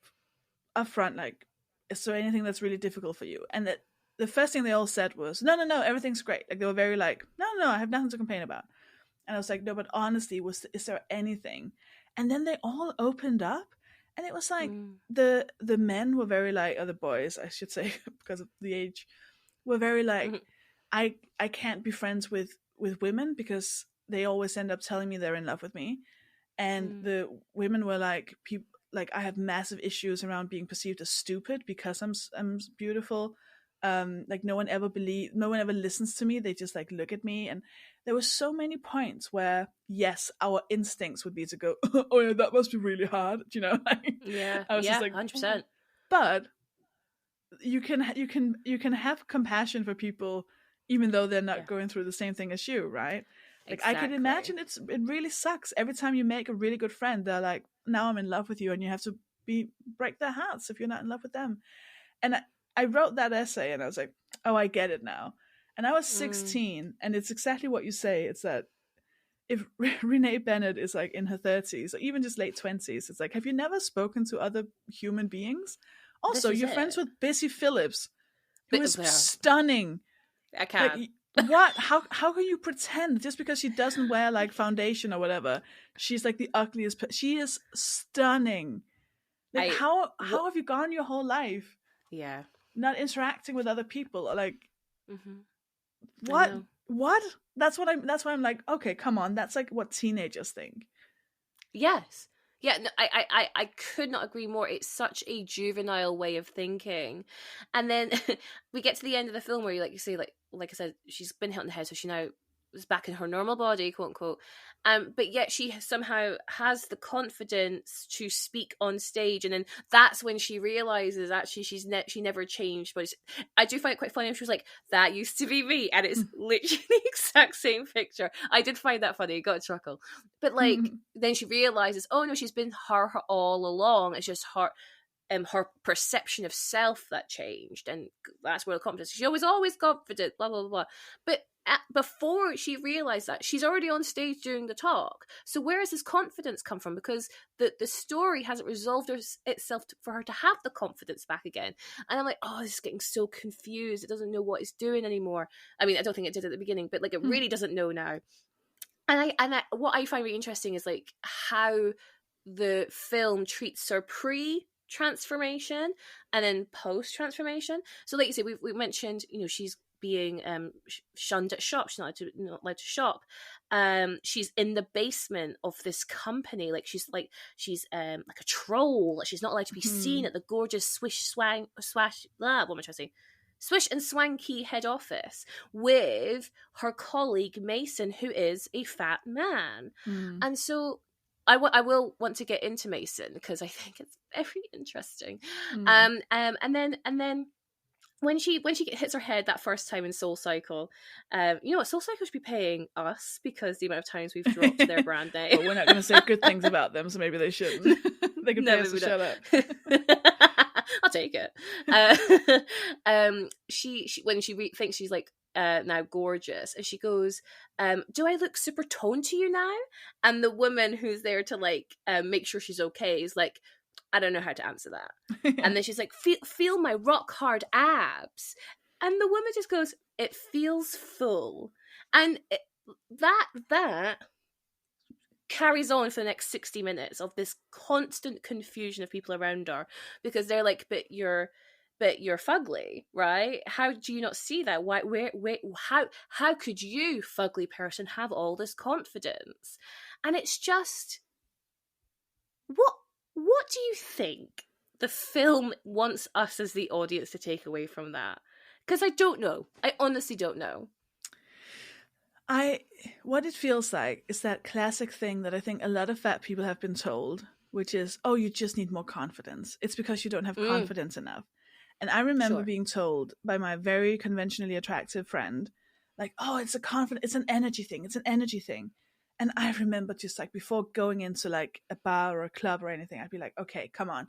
up front, like, is there anything that's really difficult for you? And the first thing they all said was, no, everything's great. Like, they were very like, no, I have nothing to complain about. And I was like, no, but honestly, is there anything? And then they all opened up. And it was like, the men were very like, or the boys, I should say, because of the age, were very like, I can't be friends with women because they always end up telling me they're in love with me. And the women were like, like, I have massive issues around being perceived as stupid because I'm beautiful. Like, no one ever listens to me. They just, like, look at me. And there were so many points where, yes, our instincts would be to go, oh yeah, that must be really hard, you know? Yeah, I was just like, 100%. But you can have compassion for people even though they're not going through the same thing as you, right? Like, exactly. I can imagine it really sucks every time you make a really good friend. They're like, now I'm in love with you, and you have to break their hearts if you're not in love with them. And I wrote that essay and I was like, oh, I get it now. And I was 16, and it's exactly what you say. It's that if Renee Bennett is, like, in her 30s or even just late 20s, it's like, have you never spoken to other human beings? Also, you're friends with Busy Phillips, who is stunning. I can't. Like, what? How can you pretend just because she doesn't wear, like, foundation or whatever? She's, like, the ugliest. She is stunning. Like, how have you gone your whole life? Yeah. Not interacting with other people, or, like, what? That's why I'm like, okay, come on, that's, like, what teenagers think. Yes. Yeah, no, I could not agree more. It's such a juvenile way of thinking. And then we get to the end of the film where, like you say, like I said, she's been hit on the head, so she now is back in her normal body, quote unquote. But yet she somehow has the confidence to speak on stage, and then that's when she realizes actually she never changed. But I do find it quite funny. She was like, "That used to be me," and it's literally the exact same picture. I did find that funny. Got a chuckle. But like then she realizes, oh no, she's been her all along. It's just her perception of self that changed, and that's where the confidence. She was always confident, blah blah blah. But before she realized that, she's already on stage doing the talk. So where does this confidence come from? Because the story hasn't resolved itself for her to have the confidence back again. And I'm like, oh, this is getting so confused. It doesn't know what it's doing anymore. I mean, I don't think it did at the beginning, but like it really doesn't know now. And what I find really interesting is like how the film treats her pre-transformation and then post-transformation. So like you say, we mentioned, she's being shunned at shop. She's not allowed to shop. She's in the basement of this company. Like she's like a troll. She's not allowed to be seen at the gorgeous swish and swanky head office with her colleague Mason, who is a fat man. And so I will want to get into Mason because I think it's very interesting. And then when she hits her head that first time in Soul Cycle, you know what, Soul Cycle should be paying us because the amount of times we've dropped their brand name. But we're not going to say good things about them, so maybe they shouldn't. They can pay us to shut up. I'll take it. She when she thinks she's like now gorgeous, and she goes, do I look super toned to you now? And the woman who's there to like make sure she's okay is like, I don't know how to answer that. And then she's like, feel my rock hard abs. And the woman just goes, it feels full. And that carries on for the next 60 minutes of this constant confusion of people around her, because they're like, but you're fugly, right? How do you not see that? Why? How could you, fugly person, have all this confidence? And it's just, what do you think the film wants us as the audience to take away from that? Because I don't know. I honestly don't know. What it feels like is that classic thing that I think a lot of fat people have been told, which is, oh, you just need more confidence. It's because you don't have confidence enough. And I remember being told by my very conventionally attractive friend, like, oh, it's an energy thing. It's an energy thing. And I remember just like before going into like a bar or a club or anything, I'd be like, okay, come on.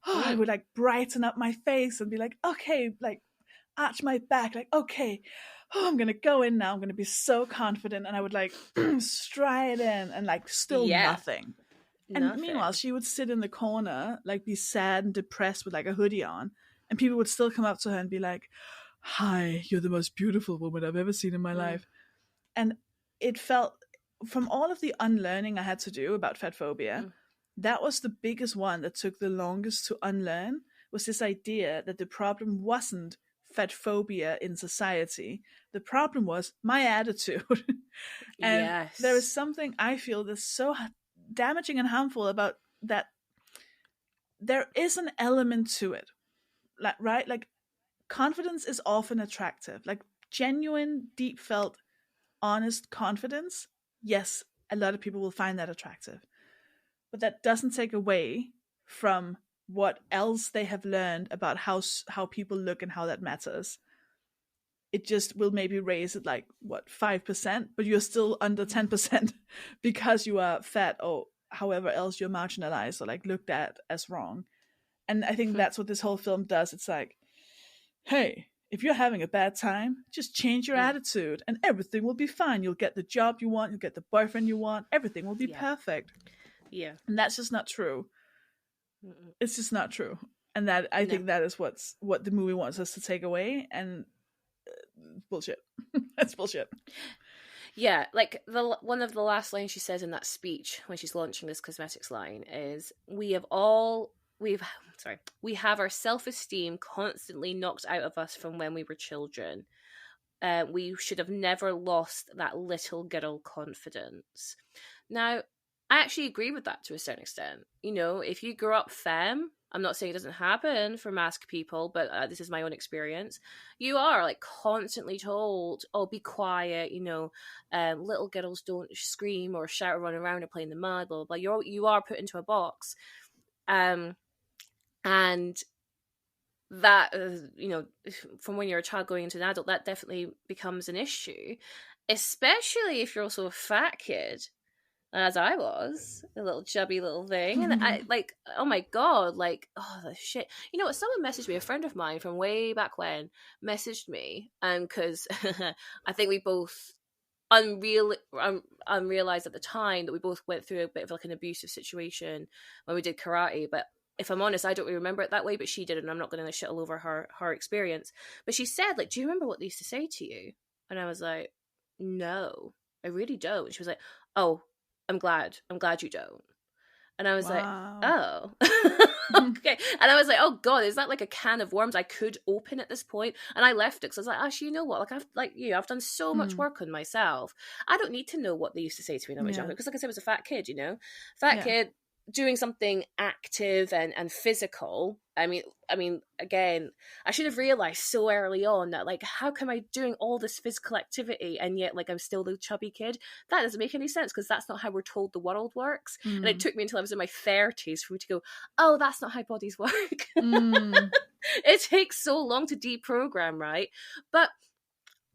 Oh, I would like brighten up my face and be like, okay, like arch my back, like, okay, oh, I'm going to go in now. I'm going to be so confident. And I would like stride in and like still nothing. And meanwhile, she would sit in the corner, like be sad and depressed with like a hoodie on. And people would still come up to her and be like, hi, you're the most beautiful woman I've ever seen in my life. And it felt, from all of the unlearning I had to do about fat phobia, that was the biggest one that took the longest to unlearn, was this idea that the problem wasn't fat phobia in society. The problem was my attitude. And there is something I feel that's so damaging and harmful about that. There is an element to it, like, right? Like, confidence is often attractive, like genuine, deep felt, honest confidence. Yes, a lot of people will find that attractive, but that doesn't take away from what else they have learned about how people look and how that matters. It just will maybe raise it like 5%, but you're still under 10% because you are fat or however else you're marginalized or like looked at as wrong. And I think that's what this whole film does. It's like, hey, if you're having a bad time, just change your attitude and everything will be fine. You'll get the job you want. You'll get the boyfriend you want. Everything will be perfect. Yeah. And that's just not true. It's just not true. And that I think that is what the movie wants us to take away. And bullshit. That's bullshit. Yeah, like one of the last lines she says in that speech when she's launching this cosmetics line is, we have our self-esteem constantly knocked out of us from when we were children. We should have never lost that little girl confidence. Now, I actually agree with that to a certain extent. You know, if you grew up femme, I'm not saying it doesn't happen for masked people, but this is my own experience. You are like constantly told, oh, be quiet, little girls don't scream or shout or run around or play in the mud, blah, blah, blah. You are put into a box. And that, from when you're a child going into an adult, that definitely becomes an issue, especially if you're also a fat kid, as I was, a little chubby little thing. And I oh my God, the shit. You know what? Someone messaged me, a friend of mine from way back when messaged me, because I think we both unrealized at the time that we both went through a bit of like an abusive situation when we did karate. But if I'm honest, I don't really remember it that way, but she did, and I'm not going to shit all over her experience. But she said, like, do you remember what they used to say to you? And I was like, no, I really don't. She was like, oh, I'm glad you don't. And I was like, oh, okay. And I was like, oh God, is that like a can of worms I could open at this point? And I left it because I was like, actually, you know what? I've done so much work on myself. I don't need to know what they used to say to me when I was younger. Because like I said, I was a fat kid, kid doing something active and physical. I mean, again, I should have realized so early on that, like, how come I doing all this physical activity and yet, like, I'm still the chubby kid? That doesn't make any sense, because that's not how we're told the world works. And it took me until I was in my 30s for me to go, oh, that's not how bodies work. It takes so long to deprogram, right? But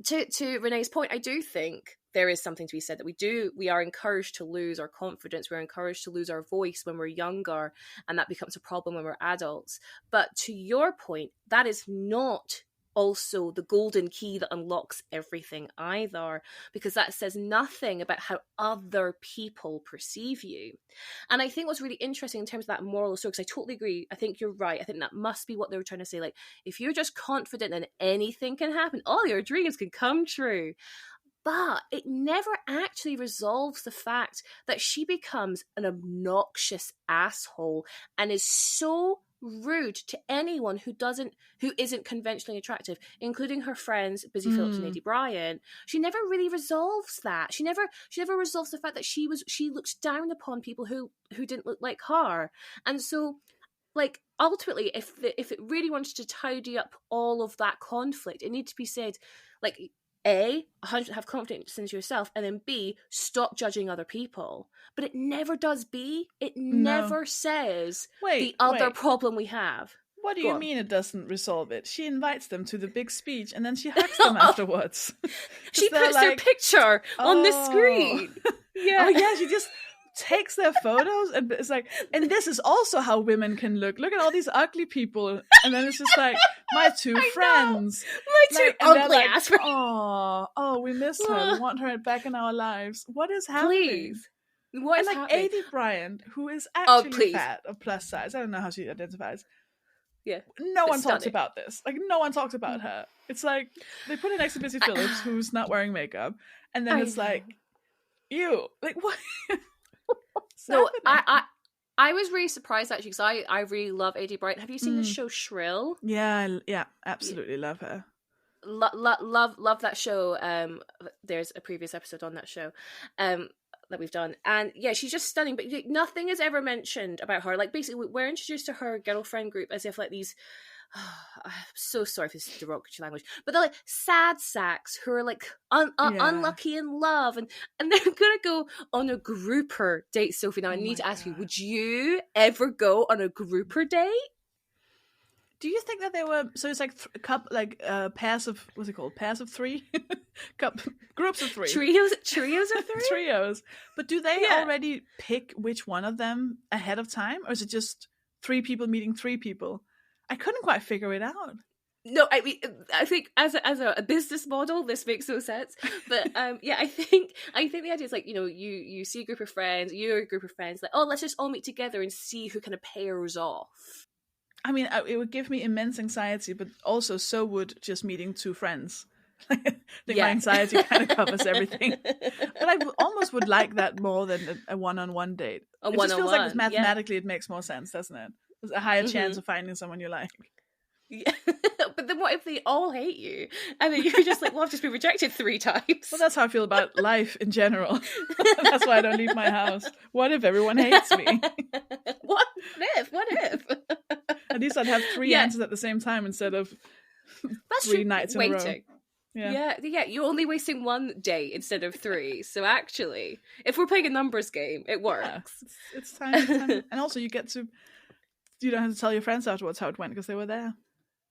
to Renee's point, I do think there is something to be said that we are encouraged to lose our confidence. We're encouraged to lose our voice when we're younger, and that becomes a problem when we're adults. But to your point, that is not also the golden key that unlocks everything either, because that says nothing about how other people perceive you. And I think what's really interesting in terms of that moral story, because I totally agree, I think you're right, I think that must be what they were trying to say, like, if you're just confident then anything can happen, all your dreams can come true. But it never actually resolves the fact that she becomes an obnoxious asshole and is so rude to anyone who isn't conventionally attractive, including her friends Busy Phillips and Eddie Bryant. She never really resolves that. She never resolves the fact that she looks down upon people who didn't look like her. And so, like, ultimately, if it really wanted to tidy up all of that conflict, it needs to be said, like, A, 100% have confidence in yourself, and then B, stop judging other people. But it never does B. It never says the other problem we have. What do you mean it doesn't resolve it? She invites them to the big speech and then she hugs them afterwards. She puts their picture on the screen. Yeah. Oh yeah, she just takes their photos and it's like, and this is also how women can look. Look at all these ugly people. And then it's just like, my two friends. My two ugly ass friends. Oh, we miss her. We want her back in our lives. What is happening? Please. What is happening? Eddie Bryant, who is actually fat or plus size. I don't know how she identifies. Yeah. No one talks about this. Like, no one talks about her. It's like, they put it next to Busy Phillips, who's not wearing makeup. And then it's like, ew. Like, what? No, I was really surprised actually, because I really love Eddie Bryant. Have you seen the show Shrill? Yeah, absolutely love her. Love that show. There's a previous episode on that show that we've done, and yeah, she's just stunning. But nothing is ever mentioned about her. Like, basically, we're introduced to her girlfriend group as if like these. I'm so sorry for this derogatory language, but they're like sad sacks who are like unlucky in love, and they're gonna go on a grouper date. Sophie, now I need to ask you: would you ever go on a grouper date? Do you think that they were? So it's like pairs of, what's it called? Pairs of three, groups of three, trios of three, trios. But do they already pick which one of them ahead of time, or is it just three people meeting three people? I couldn't quite figure it out. No, I mean, I think as a business model, this makes no sense. But I think the idea is like, you see a group of friends, you're a group of friends, like, oh, let's just all meet together and see who kind of pairs off. I mean, it would give me immense anxiety, but also so would just meeting two friends. I think my anxiety kind of covers everything. But I almost would like that more than a one-on-one date. It just feels like mathematically it makes more sense, doesn't it? There's a higher chance of finding someone you like. Yeah. But then what if they all hate you? And then you're just like, well, I've just been rejected 3 times. Well, that's how I feel about life in general. That's why I don't leave my house. What if everyone hates me? What if? At least I'd have three answers at the same time instead of three nights in a row. Yeah, you're only wasting one day instead of three. So actually, if we're playing a numbers game, it works. Yeah, it's time. And also you don't have to tell your friends afterwards how it went because they were there.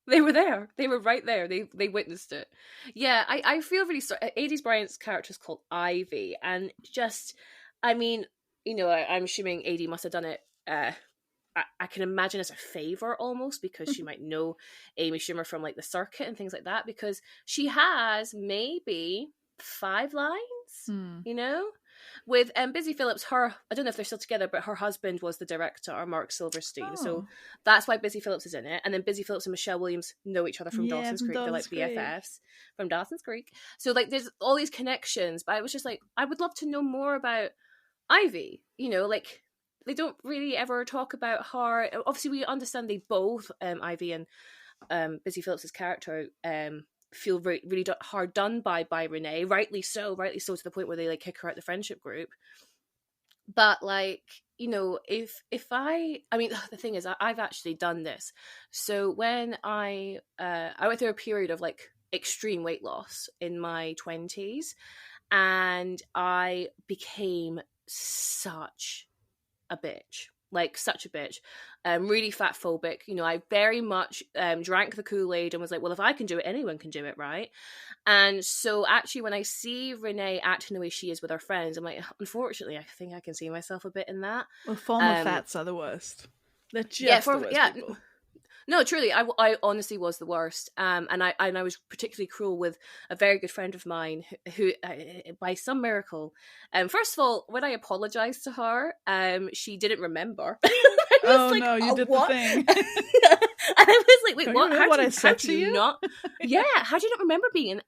They were there. They were right there. They witnessed it. Yeah, I feel really sorry. Aidy Bryant's character is called Ivy, and just, I mean, I'm assuming Aidy must have done it. I can imagine as a favor almost, because she might know Amy Schumer from like the circuit and things like that, because she has maybe 5 lines, with Busy Phillips. I don't know if they're still together, but her husband was the director, Mark Silverstein. So that's why Busy Phillips is in it. And then Busy Phillips and Michelle Williams know each other from Dawson's Creek. They're like BFFs from Dawson's Creek. So like there's all these connections, but I was just like, I would love to know more about Ivy, like they don't really ever talk about her. Obviously we understand they both, Ivy and Busy Phillips's character, feel really hard done by Renee, rightly so to the point where they like kick her out the friendship group. But like, if I mean the thing is, I've actually done this. So when I went through a period of like extreme weight loss in my 20s, and I became such a bitch. Really fat phobic. I very much drank the Kool-Aid and was like, well, if I can do it, anyone can do it, right? And so actually when I see Renee acting the way she is with her friends, I'm like, unfortunately, I think I can see myself a bit in that. Well, former fats are the worst. They're just the worst people. No, truly, I honestly was the worst. And I was particularly cruel with a very good friend of mine who by some miracle, first of all, when I apologized to her, she didn't remember. You did the thing. And I was like, wait, Don't what? You know what I said to you? Yeah, how do you not remember being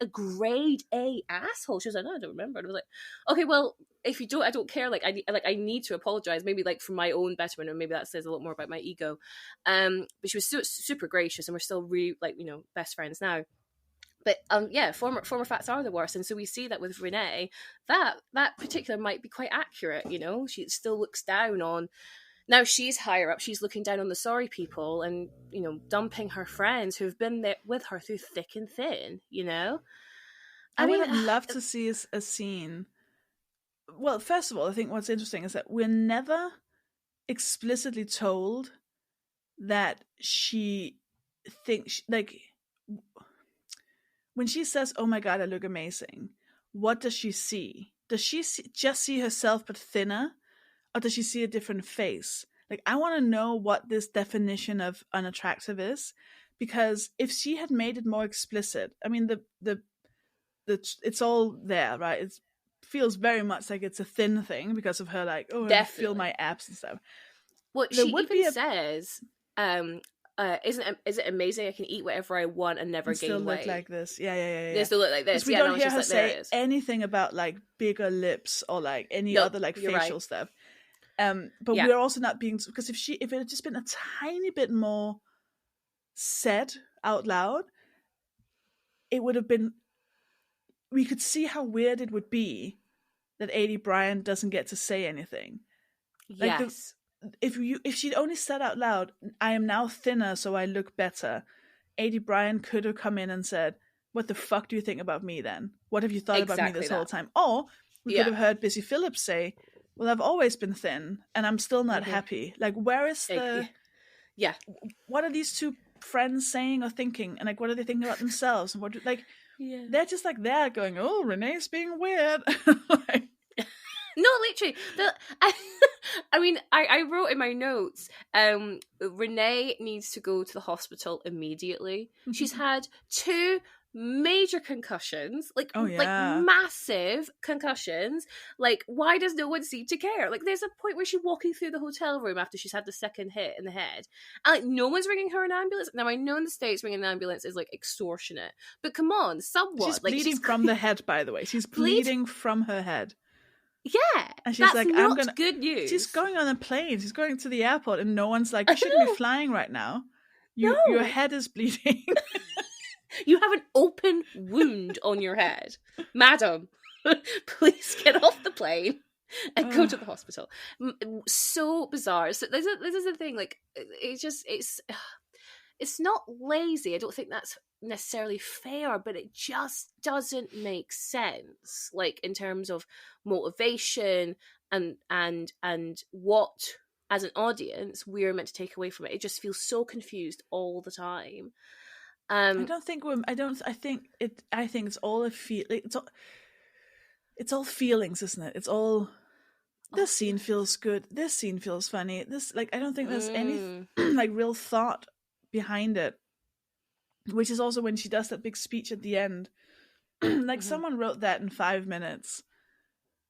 a grade A asshole? She was like, no, I don't remember. And I was like, okay, well, if you don't, I don't care. I need to apologize, maybe like for my own betterment, or maybe that says a lot more about my ego. But she was super gracious, and we're still really best friends now. But former fats are the worst, and so we see that with Renee, that particular might be quite accurate. She still looks down on. Now she's higher up, she's looking down on the sorry people and, dumping her friends who've been there with her through thick and thin, I would love to see a scene. Well, first of all, I think what's interesting is that we're never explicitly told that she thinks, like, when she says, oh my God, I look amazing, what does she see? Does she just see herself but thinner? Or does she see a different face? Like, I want to know what this definition of unattractive is, because if she had made it more explicit, I mean, the it's all there, right? It feels very much like it's a thin thing because of her, like, oh, I feel my abs and stuff. Well, she even says, isn't it amazing? I can eat whatever I want and never gain still weight. Look like this. Yeah. They still look like this. We don't hear her say anything about like bigger lips or like any other like facial stuff. But we're also not being, because if it had just been a tiny bit more said out loud, it would have been, we could see how weird it would be that Aidy Bryant doesn't get to say anything. Yes. If she'd only said out loud, I am now thinner so I look better, Aidy Bryant could have come in and said, what the fuck do you think about me then? What have you thought about me this whole time? Or we could have heard Busy Phillips say, well, I've always been thin and I'm still not happy. Like, where is the... Yeah. What are these two friends saying or thinking? And like, what are they thinking about themselves? And they're just like there going, oh, Renee's being weird. No, literally. I mean, I wrote in my notes, Renee needs to go to the hospital immediately. She's had 2 major concussions, like massive concussions. Like, why does no one seem to care? Like, there's a point where she's walking through the hotel room after she's had the second hit in the head, and like no one's ringing her an ambulance. Now, I know in the States ringing an ambulance is like extortionate, but come on, someone. She's bleeding from the head, by the way. She's bleeding from her head. Yeah, and she's like, good news. She's going on a plane. She's going to the airport, and no one's like, you shouldn't be flying right now. Your head is bleeding. You have an open wound on your head. Madam, please get off the plane. and go to the hospital. So bizarre. So this is the thing. Like, it's not lazy. I don't think that's necessarily fair, but it just doesn't make sense. Like, in terms of motivation and what, as an audience, we're meant to take away from it. It just feels so confused all the time. I don't think we're. I think it. I think it's all a feel. It's all feelings, isn't it? It's all. This scene feels good. This scene feels funny. This, like, I don't think there's any like real thought behind it. Which is also when she does that big speech at the end. Like, someone wrote that in 5 minutes.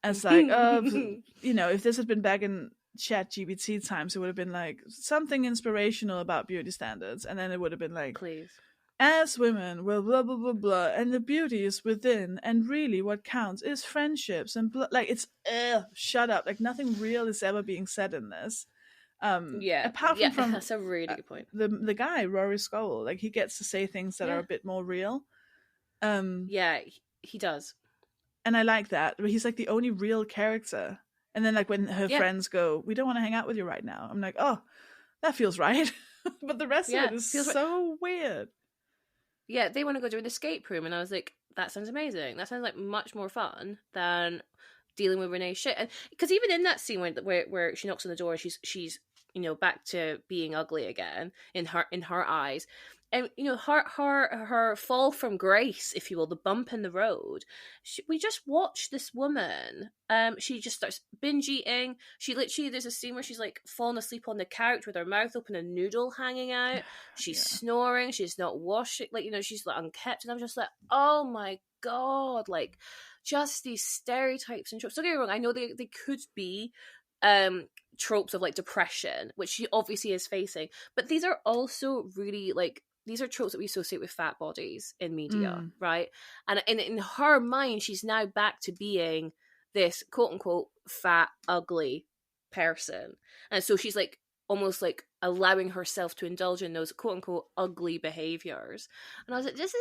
As like, you know, if this had been back in ChatGPT times, it would have been like something inspirational about beauty standards, and then it would have been like, please. As women, well, blah, blah, blah, blah, and the beauty is within, and really what counts is friendships, and like, it's, shut up. Like, nothing real is ever being said in this. Apart from that's a really good point. The guy, Rory Scovel, like, he gets to say things that are a bit more real. He does. And I like that. But he's like the only real character. And then, like, when her friends go, we don't want to hang out with you right now. I'm like, oh, that feels right. But the rest of it is so weird. Yeah, they want to go to an escape room, and I was like, that sounds amazing. That sounds like much more fun than dealing with Renee's shit. And because even in that scene where she knocks on the door, she's you know, back to being ugly again in her eyes. And, you know, her fall from grace, if you will, the bump in the road. We just watched this woman. She just starts binge eating. She literally, there's a scene where she's like falling asleep on the couch with her mouth open, a noodle hanging out. She's snoring. She's not washing. Like, you know, she's like unkept. And I'm just like, oh my God, like, just these stereotypes and tropes. Don't get me wrong. I know they could be tropes of like depression, which she obviously is facing, but these are also really like, these are tropes that we associate with fat bodies in media, right? And in her mind, she's now back to being this quote unquote fat, ugly person. And so she's like almost like allowing herself to indulge in those quote unquote ugly behaviors. And I was like, this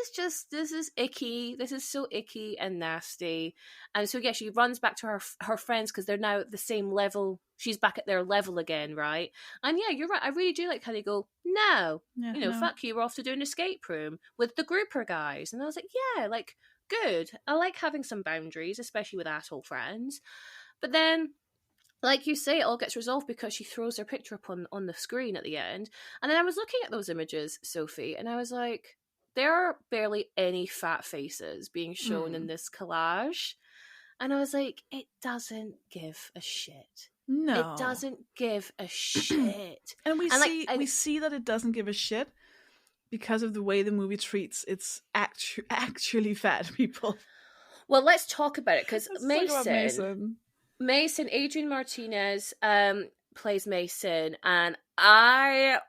is icky. This is so icky and nasty. And so, yeah, she runs back to her friends because they're now at the same level. She's back at their level again, right? And yeah, you're right. I really do like how they go, no, fuck you. We're off to do an escape room with the grouper guys. And I was like, yeah, like, good. I like having some boundaries, especially with asshole friends. But then, like you say, it all gets resolved because she throws her picture up on the screen at the end. And then I was looking at those images, Sophie, and I was like, there are barely any fat faces being shown in this collage. And I was like, it doesn't give a shit. No. It doesn't give a shit. And we see that it doesn't give a shit because of the way the movie treats its actually fat people. Well, let's talk about it, because Mason, Adrian Martinez plays Mason, and I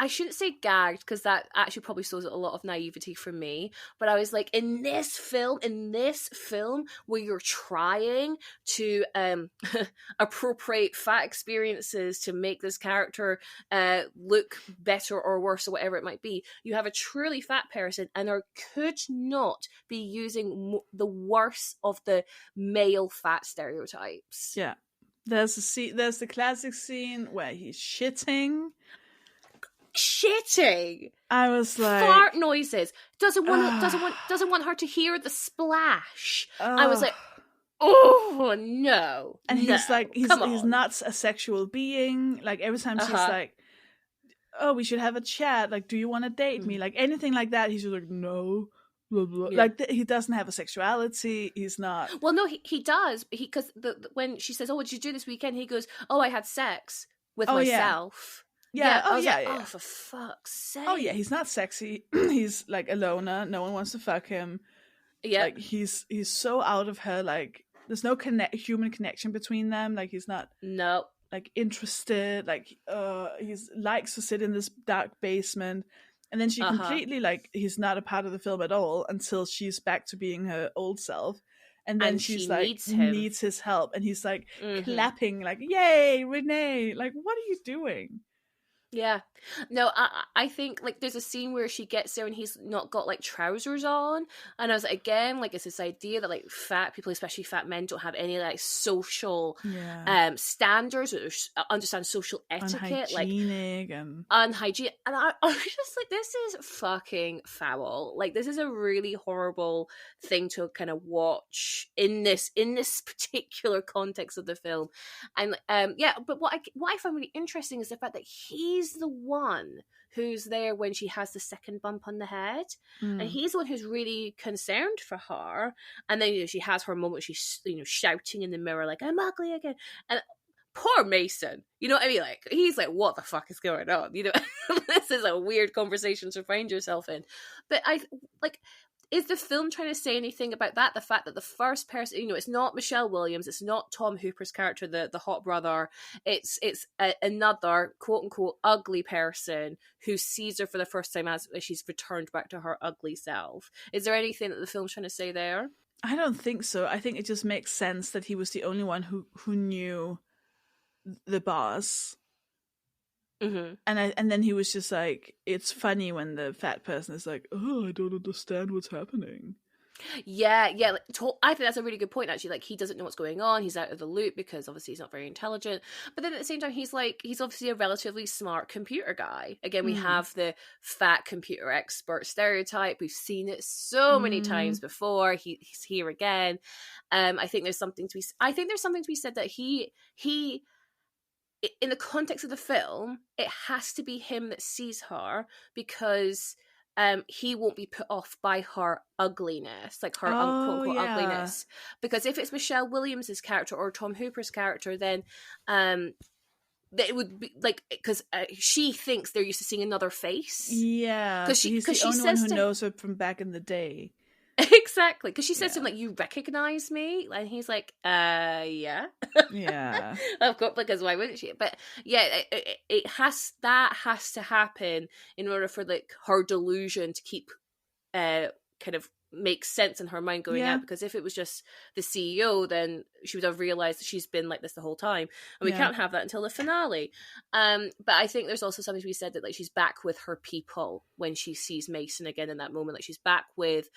shouldn't say gagged, because that actually probably shows a lot of naivety from me, but I was like, in this film where you're trying to appropriate fat experiences to make this character look better or worse or whatever it might be, you have a truly fat person, and there could not be using the worst of the male fat stereotypes. Yeah, there's the classic scene where he's shitting. I was like, fart noises. Doesn't want her to hear the splash. I was like, oh no. And he's like, he's not a sexual being. Like, every time she's like, oh, we should have a chat. Like, do you want to date me? Like, anything like that, he's just like, no. Blah, blah. Yeah. Like, he doesn't have a sexuality. He's not. Well, no, he does. Because when she says, oh, what did you do this weekend? He goes, oh, I had sex with myself. Yeah. Oh, for fuck's sake. Oh, yeah, he's not sexy. He's like a loner. No one wants to fuck him. Yeah. Like, he's so out of her. Like, there's no human connection between them. Like, he's not like interested. Like, he likes to sit in this dark basement. And then she completely, like, he's not a part of the film at all until she's back to being her old self. And then she's like, needs his help. And he's like clapping, like, yay, Renee. Like, what are you doing? Yeah. No, I think, like, there's a scene where she gets there and he's not got, like, trousers on. And I was like, again, like, it's this idea that, like, fat people, especially fat men, don't have any, like, social standards or understand social etiquette. Unhygienic and unhygienic. And I was just like, this is fucking foul. Like, this is a really horrible thing to kind of watch in this particular context of the film. And but what I find really interesting is the fact that he's the one who's there when she has the second bump on the head, and he's the one who's really concerned for her. And then she has her moment, she's shouting in the mirror like, I'm ugly again. And poor Mason, you know what I mean? Like, he's like, what the fuck is going on? This is a weird conversation to find yourself in. But is the film trying to say anything about that? The fact that the first person, it's not Michelle Williams, it's not Tom Hooper's character, the hot brother. It's another quote unquote ugly person who sees her for the first time as she's returned back to her ugly self. Is there anything that the film's trying to say there? I don't think so. I think it just makes sense that he was the only one who knew the boss. Mm-hmm. And then he was just like, it's funny when the fat person is like, oh, I don't understand what's happening. Yeah, I think that's a really good point, actually. Like, he doesn't know what's going on, he's out of the loop because obviously he's not very intelligent, but then at the same time he's obviously a relatively smart computer guy. Again, we have the fat computer expert stereotype. We've seen it so many times before. He's here again. I think there's something to be said that he in the context of the film, it has to be him that sees her, because he won't be put off by her ugliness, like her quote-unquote ugliness. Because if it's Michelle Williams's character or Tom Hooper's character, then it would be like, because she thinks they're used to seeing another face. Yeah, because he's the only one who knows her from back in the day. Exactly, because she says to him, like, you recognize me? And he's like, yeah. Yeah. Of course, because why wouldn't she? But yeah, it has to happen in order for, like, her delusion to keep kind of make sense in her mind going out. Because if it was just the CEO, then she would have realized that she's been like this the whole time, and we can't have that until the finale. But I think there's also something to be said that, like, she's back with her people when she sees Mason again in that moment. Like, she's back with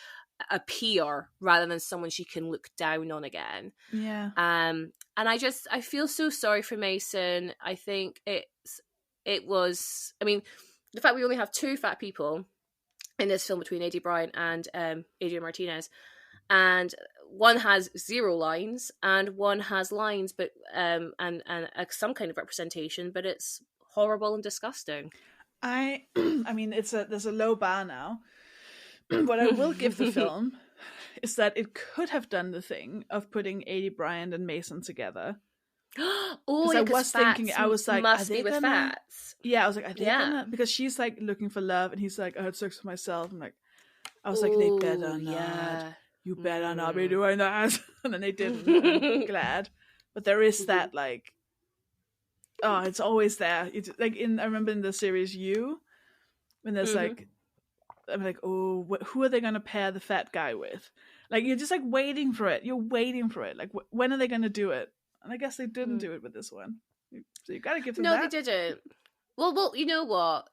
a peer rather than someone she can look down on again. Yeah. And I feel so sorry for Mason. I think it was, I mean, the fact we only have two fat people in this film between A.D. Bryant and Adrian Martinez, and one has 0 lines and one has lines, but and some kind of representation, but it's horrible and disgusting. I mean, there's a low bar now. What I will give the film is that it could have done the thing of putting A.D. Bryant and Mason together. Oh, yeah, I was thinking, I was like, must be with fats. Yeah, I was like, are they gonna? Because she's like looking for love, and he's like, I had sex with myself. I'm like, I was like, they better not. Yeah. You better not be doing that. And then they didn't. I'm glad, but there is that, like, oh, it's always there. It's like I remember in the series You, when there's like, I'm like, oh, who are they gonna pair the fat guy with? Like, you're just like waiting for it. You're waiting for it. Like, when are they gonna do it? And I guess they didn't do it with this one. So you gotta give them that. No, they didn't. Well, you know what?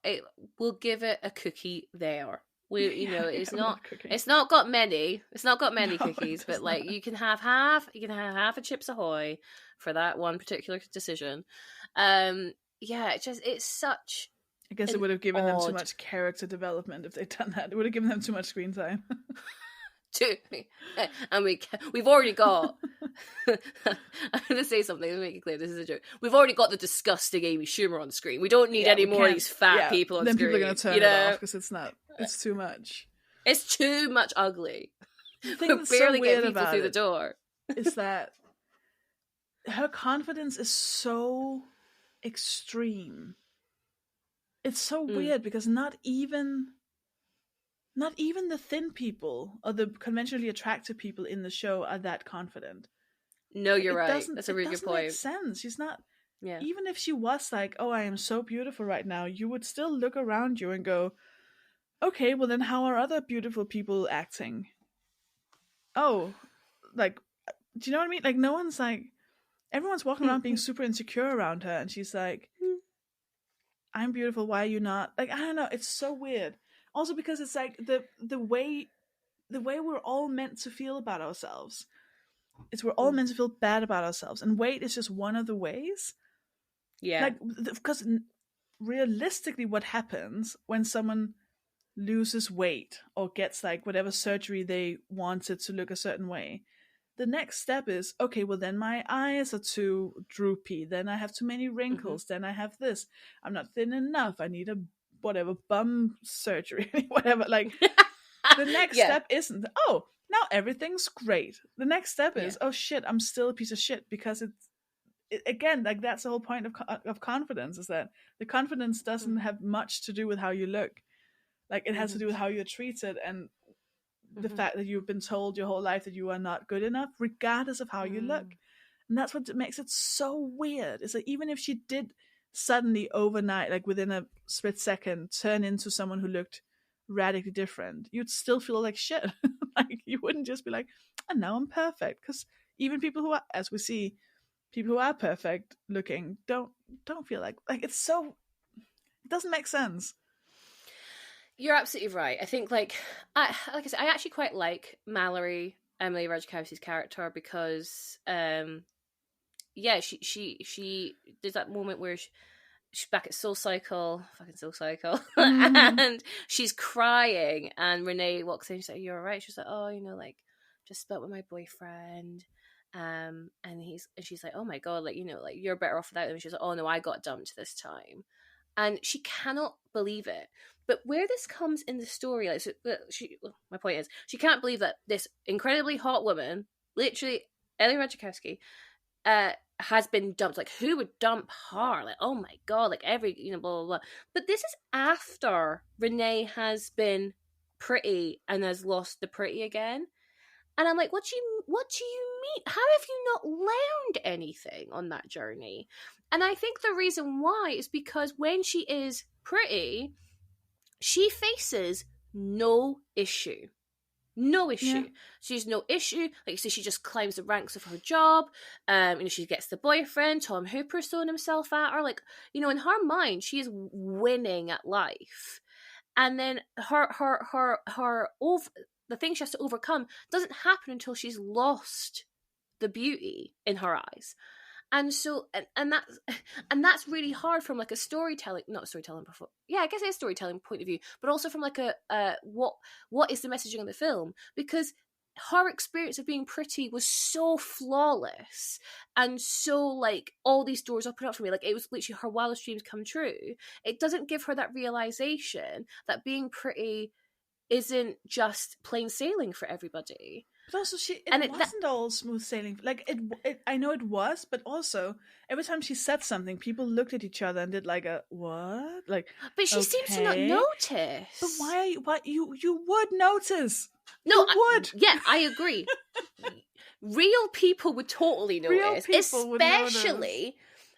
We'll give it a cookie there. It's not got many cookies, but like, you can have half a Chips Ahoy for that one particular decision. It's such. I guess it would have given them too much character development if they'd done that. It would have given them too much screen time. And we've already got. I'm going to say something to make it clear. This is a joke. We've already got the disgusting Amy Schumer on screen. We don't need any more of these fat people on then screen. Then people are going to turn it off because it's not. It's too much. It's too much ugly. The thing We're that's barely so weird getting people about through the door. Is that her confidence is so extreme. It's so weird because not even the thin people or the conventionally attractive people in the show are that confident. No, you're right. That's a really good point. It doesn't make sense. She's not. Yeah. Even if she was like, "Oh, I am so beautiful right now," you would still look around you and go, "Okay, well then, how are other beautiful people acting?" Oh, like, do you know what I mean? Like, no one's like, everyone's walking around being super insecure around her, and she's like, I'm beautiful, why are you not? Like, I don't know, it's so weird. Also because it's like the way we're all meant to feel about ourselves. We're all meant to feel bad about ourselves, and weight is just one of the ways. Yeah. Like, because realistically what happens when someone loses weight or gets like whatever surgery they wanted to look a certain way, the next step is, okay, well then my eyes are too droopy, then I have too many wrinkles, then I have this, I'm not thin enough, I need a whatever bum surgery, whatever. Like, the next step isn't, oh, now everything's great. The next step is, oh shit, I'm still a piece of shit, because again, like, that's the whole point of confidence, is that the confidence doesn't have much to do with how you look. Like, it has to do with how you're treated, and the fact that you've been told your whole life that you are not good enough, regardless of how you look. And that's what makes it so weird, is that even if she did suddenly overnight, like within a split second, turn into someone who looked radically different, you'd still feel like shit. Like, you wouldn't just be like, and now I'm perfect. Because even people who are, as we see, people who are perfect looking don't feel like it's so, it doesn't make sense. You're absolutely right. I think, like I said, I actually quite like Mallory, Emily Ratajkowski's character, because, she there's that moment where she's back at fucking Soul Cycle, and she's crying, and Renee walks in. She's like, "You're alright?" She's like, "Oh, like, just split with my boyfriend." And she's like, "Oh my god, like, like, you're better off without him." She's like, "Oh no, I got dumped this time," and she cannot believe it. But where this comes in the story, like, my point is, she can't believe that this incredibly hot woman, literally Ellie Ratajkowski, has been dumped. Like, who would dump her? Like, oh my god, like, every, blah blah blah. But this is after Renee has been pretty and has lost the pretty again. And I'm like, what do you mean? How have you not learned anything on that journey? And I think the reason why is because when she is pretty, she faces no issue. No issue. Yeah. She's no issue. Like you say, she just climbs the ranks of her job. She gets the boyfriend. Tom Hooper's throwing himself at her. Like, in her mind, she is winning at life. And then the thing she has to overcome doesn't happen until she's lost the beauty in her eyes. And so, and that's really hard from like a storytelling, not storytelling before. Yeah, I guess it's a storytelling point of view, but also from like what is the messaging of the film? Because her experience of being pretty was so flawless, and so like all these doors open up for me. Like, it was literally her wildest dreams come true. It doesn't give her that realization that being pretty isn't just plain sailing for everybody. But also, it wasn't all smooth sailing. Like, it, I know it was, but also every time she said something, people looked at each other and did like a what? Like, but she seems to not notice. But why? What you would notice? No, you would. Yeah, I agree. Real people would totally notice,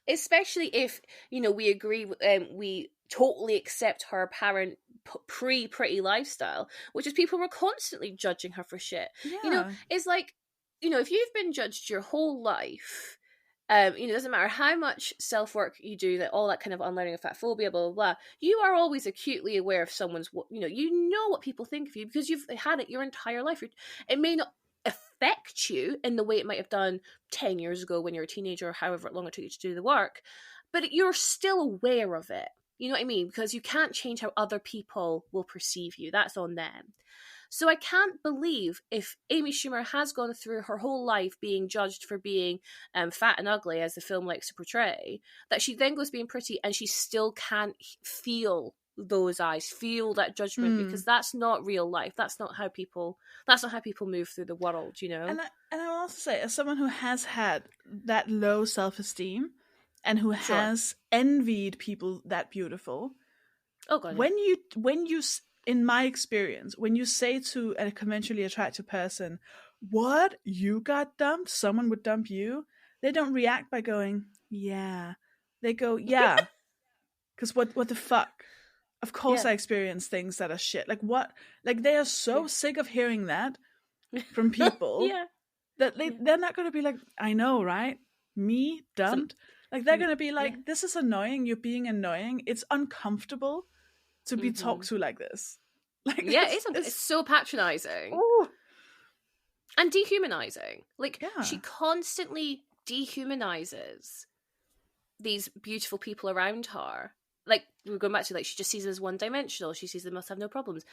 especially if we agree. We totally accept her apparent pre-pretty lifestyle, which is people were constantly judging her for shit. Yeah. It's like, if you've been judged your whole life, it doesn't matter how much self-work you do, that all that kind of unlearning of fat phobia, blah blah blah, you are always acutely aware of someone's, you know what people think of you because you've had it your entire life. It may not affect you in the way it might have done 10 years ago when you're a teenager, or however long it took you to do the work, but you're still aware of it. You know what I mean? Because you can't change how other people will perceive you. That's on them. So I can't believe, if Amy Schumer has gone through her whole life being judged for being fat and ugly, as the film likes to portray, that she then goes being pretty and she still can't feel those eyes, feel that judgment, because that's not real life. That's not how people move through the world, And I'll also say, as someone who has had that low self-esteem, and who has envied people that beautiful. Oh god! When you, in my experience, when you say to a conventionally attractive person, "What, you got dumped? Someone would dump you?" They don't react by going, "Yeah." They go, "Yeah," because what the fuck? Of course, I experience things that are shit. Like what? Like, they are so sick of hearing that from people that they're not going to be like, "I know, right? Me dumped." Like, they're going to be like, this is annoying, you're being annoying, it's uncomfortable to be talked to like this. Like, it's so patronizing. Oh. And dehumanizing. Like, she constantly dehumanizes these beautiful people around her. Like, we're going back to, like, she just sees them as one-dimensional. She sees they must have no problems.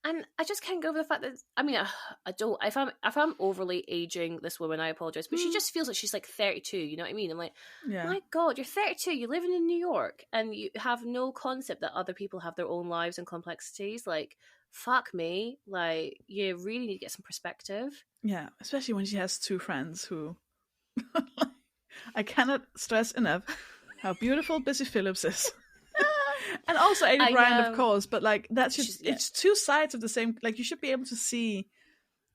And I just can't go over the fact that, I mean, I don't, if I'm overly aging this woman, I apologize, but she just feels like she's like 32, you know what I mean? I'm like, my God, you're 32, you're living in New York, and you have no concept that other people have their own lives and complexities. Like, fuck me. Like, you really need to get some perspective. Yeah, especially when she has two friends who, I cannot stress enough how beautiful Busy Phillips is. And also Amy Bryant, of course, but like it's two sides of the same. Like, you should be able to see,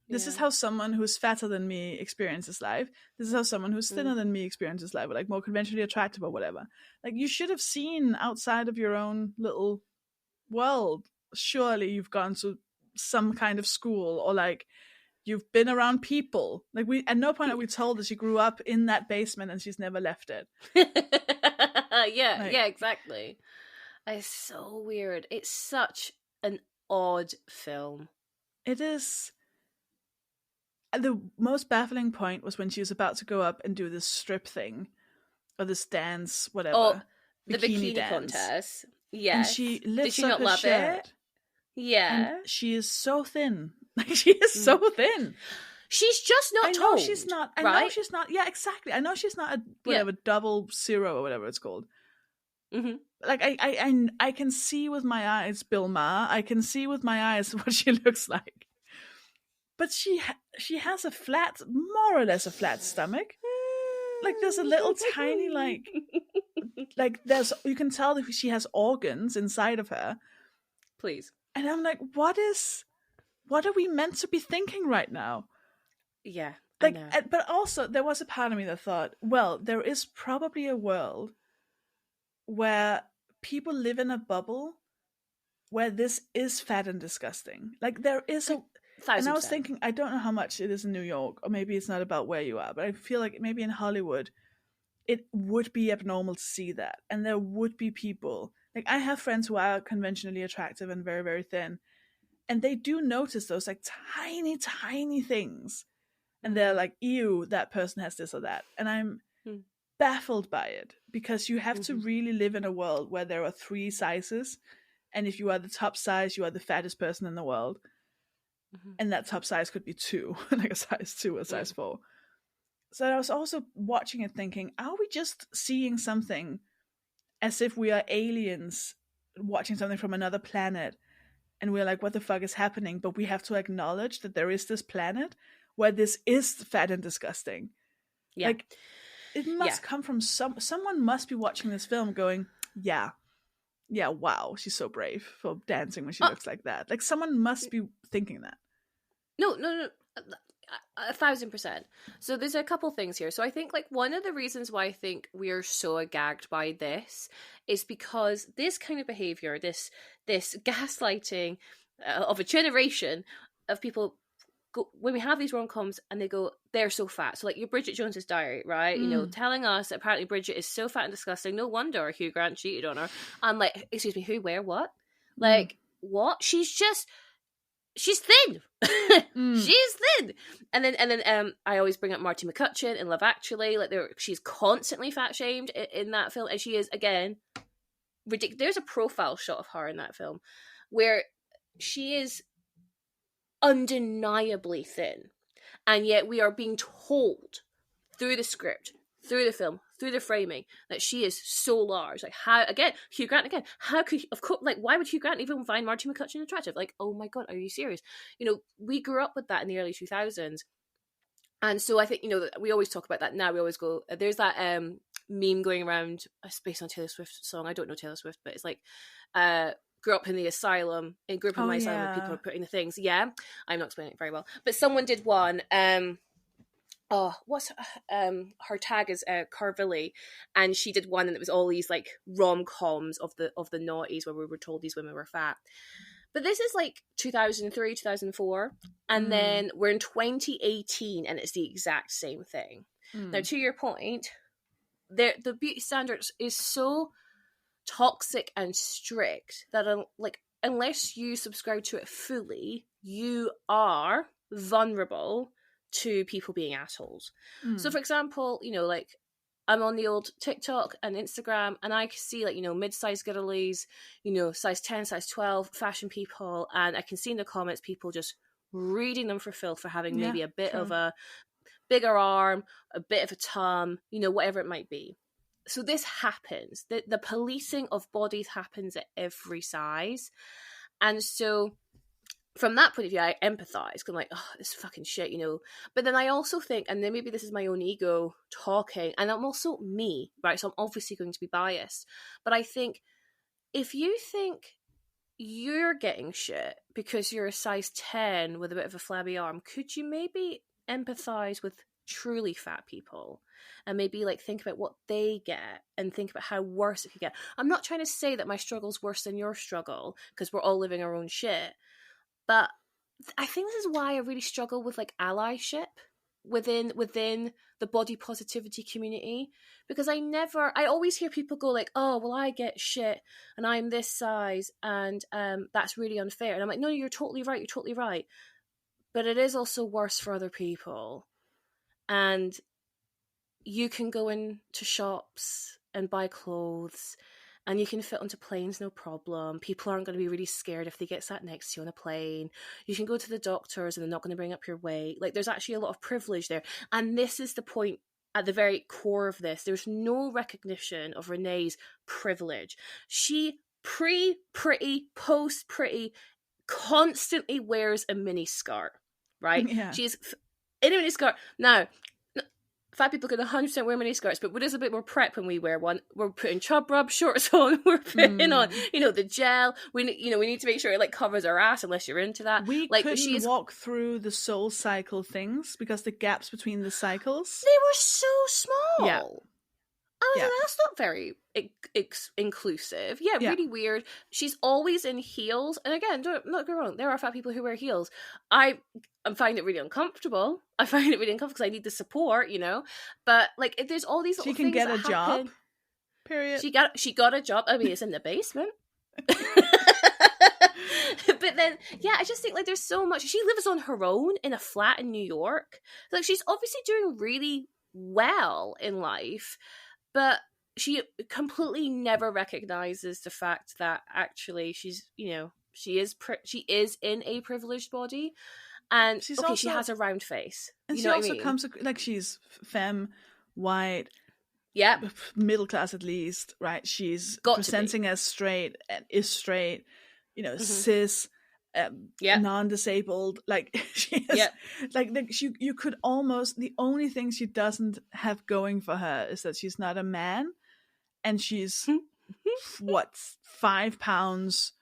this is how someone who's fatter than me experiences life. This is how someone who's thinner than me experiences life, or like more conventionally attractive or whatever. Like, you should have seen outside of your own little world. Surely you've gone to some kind of school, or like you've been around people. Like, we at no point are we told that she grew up in that basement and she's never left it. Yeah, exactly. It's so weird. It's such an odd film. It is. The most baffling point was when she was about to go up and do this strip thing, or this dance, whatever. Oh, the bikini dance contest. Yeah. And she lifts up her love shirt. It? Yeah. And she is so thin. Like, she is so thin. She's just not toned. I know she's not. I know she's not. Yeah, exactly. I know she's not a double zero or whatever it's called. Mm-hmm. Like, I can see with my eyes Bill Maher. I can see with my eyes what she looks like. But she has more or less a flat stomach. Like, there's a little tiny, like you can tell that she has organs inside of her. Please. And I'm like, what are we meant to be thinking right now? Yeah, like, I know. But also there was a part of me that thought, well, there is probably a world where people live in a bubble where this is fat and disgusting. Like, there is a... 1,000%. And I was thinking, I don't know how much it is in New York, or maybe it's not about where you are, but I feel like maybe in Hollywood, it would be abnormal to see that. And there would be people... Like, I have friends who are conventionally attractive and very, very thin, and they do notice those, like, tiny, tiny things. And they're like, ew, that person has this or that. And I'm baffled by it, because you have to really live in a world where there are 3 sizes. And if you are the top size, you are the fattest person in the world. And that top size could be 2, like a size 2 or size 4. So I was also watching it thinking, are we just seeing something as if we are aliens watching something from another planet? And we're like, what the fuck is happening? But we have to acknowledge that there is this planet where this is fat and disgusting. Yeah. Like, it must come from someone must be watching this film going, yeah, wow, she's so brave for dancing when she looks like that. Like, someone must be thinking that. No, 1,000%. So there's a couple things here. So I think, like, one of the reasons why I think we are so gagged by this is because this kind of behavior, this gaslighting of a generation of people, when we have these rom-coms and they go, they're so fat. So, like, your Bridget Jones's Diary, right? You know, telling us that apparently Bridget is so fat and disgusting. No wonder Hugh Grant cheated on her. I'm like, excuse me, who, where, what? Like, what? She's thin. She's thin. And then I always bring up Marty McCutcheon in Love Actually. Like, she's constantly fat shamed in that film, and she is, again, ridiculous. There's a profile shot of her in that film where she is undeniably thin, and yet we are being told through the script, through the film, through the framing, that she is so large. Like, how, again, Hugh Grant, again, how could, of course, like, why would Hugh Grant even find Marty McCutcheon attractive? Like, oh my God, are you serious? You know, we grew up with that in the early 2000s. And so I think, you know, we always talk about that now. We always go, there's that meme going around, it's based on Taylor Swift's song. I don't know Taylor Swift, but it's like, grew up in the asylum, in group in my asylum, where people are putting the things. Yeah, I'm not explaining it very well. But someone did one, what's her tag is Carvilli, and she did one, and it was all these like rom-coms of the noughties where we were told these women were fat. But this is like 2003, 2004, and then we're in 2018, and it's the exact same thing. Now, to your point, the beauty standards is so toxic and strict that like unless you subscribe to it fully, you are vulnerable to people being assholes. So for example, you know, like I'm on the old TikTok and Instagram, and I can see, like, you know, mid-sized girlies, you know, size 10, size 12 fashion people, and I can see in the comments people just reading them for filth for having maybe a bit of a bigger arm, a bit of a tum, you know, whatever it might be. So this happens. The policing of bodies happens at every size. And so from that point of view, I empathize, because I'm like, oh, this fucking shit, you know. But then I also think, and then maybe this is my own ego talking, and I'm also me, right? So I'm obviously going to be biased. But I think if you think you're getting shit because you're a size 10 with a bit of a flabby arm, could you maybe empathize with truly fat people and maybe like think about what they get and think about how worse it could get? I'm not trying to say that my struggle's worse than your struggle, because we're all living our own shit. But I think this is why I really struggle with like allyship within the body positivity community, because I always hear people go like, oh, well, I get shit and I'm this size and that's really unfair. And I'm like, no, you're totally right. But it is also worse for other people. And you can go into shops and buy clothes, and you can fit onto planes, no problem. People aren't going to be really scared if they get sat next to you on a plane. You can go to the doctors and they're not going to bring up your weight. Like, there's actually a lot of privilege there. And this is the point at the very core of this. There's no recognition of Renee's privilege. She pre-pretty, post-pretty, constantly wears a mini skirt, right? Yeah. She's in a mini skirt. Now, fat people can 100% wear mini skirts, but we're just a bit more prep when we wear one. We're putting chub rub shorts on. We're putting on, you know, the gel. We need to make sure it like covers our ass, unless you're into that. We like, couldn't walk through the soul cycle things because the gaps between the cycles, they were so small. Yeah. I was like, that's not very inclusive. Yeah, really weird. She's always in heels. And again, don't get me wrong, there are fat people who wear heels. I find it really uncomfortable. Because I need the support, you know. But like, there's all these little things. She can get a job. Period. She got a job. I mean, it's in the basement. But then, yeah, I just think like there's so much. She lives on her own in a flat in New York. Like, she's obviously doing really well in life, but she completely never recognizes the fact that actually she's, you know, she is in a privileged body, and she has a round face, and you she know also what I mean? comes like she's femme, white, middle class at least, right? She's presenting as straight and is straight, you know, cis, non-disabled. Like she is, like you could almost, the only thing she doesn't have going for her is that she's not a man, and she's 5 pounds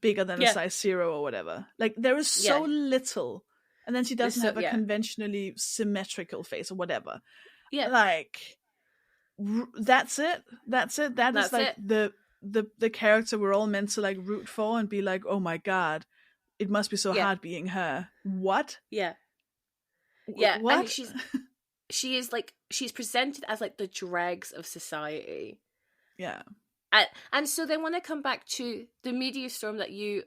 bigger than a size 0 or whatever. Like, there is so little, and then she doesn't have a conventionally symmetrical face or whatever. Like, that's it. That is like it. The character we're all meant to like root for and be like, oh my god, it must be so hard being her. What? What? And she's presented as like the dregs of society. And so then when I come back to the media storm that you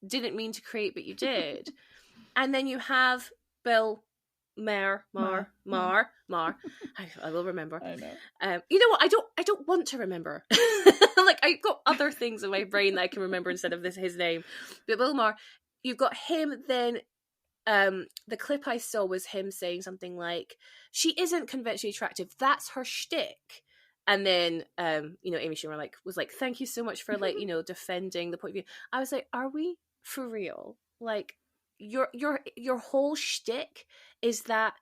didn't mean to create, but you did, and then you have Bill Maher. I will remember. I know. You know what? I don't want to remember. Like, I've got other things in my brain that I can remember instead of his name. But Bill Maher, you've got him. Then the clip I saw was him saying something like, "She isn't conventionally attractive. That's her shtick." And then, you know, Amy Schumer was like, "Thank you so much for like, you know, defending the point of view." I was like, "Are we for real? Like, your whole shtick is that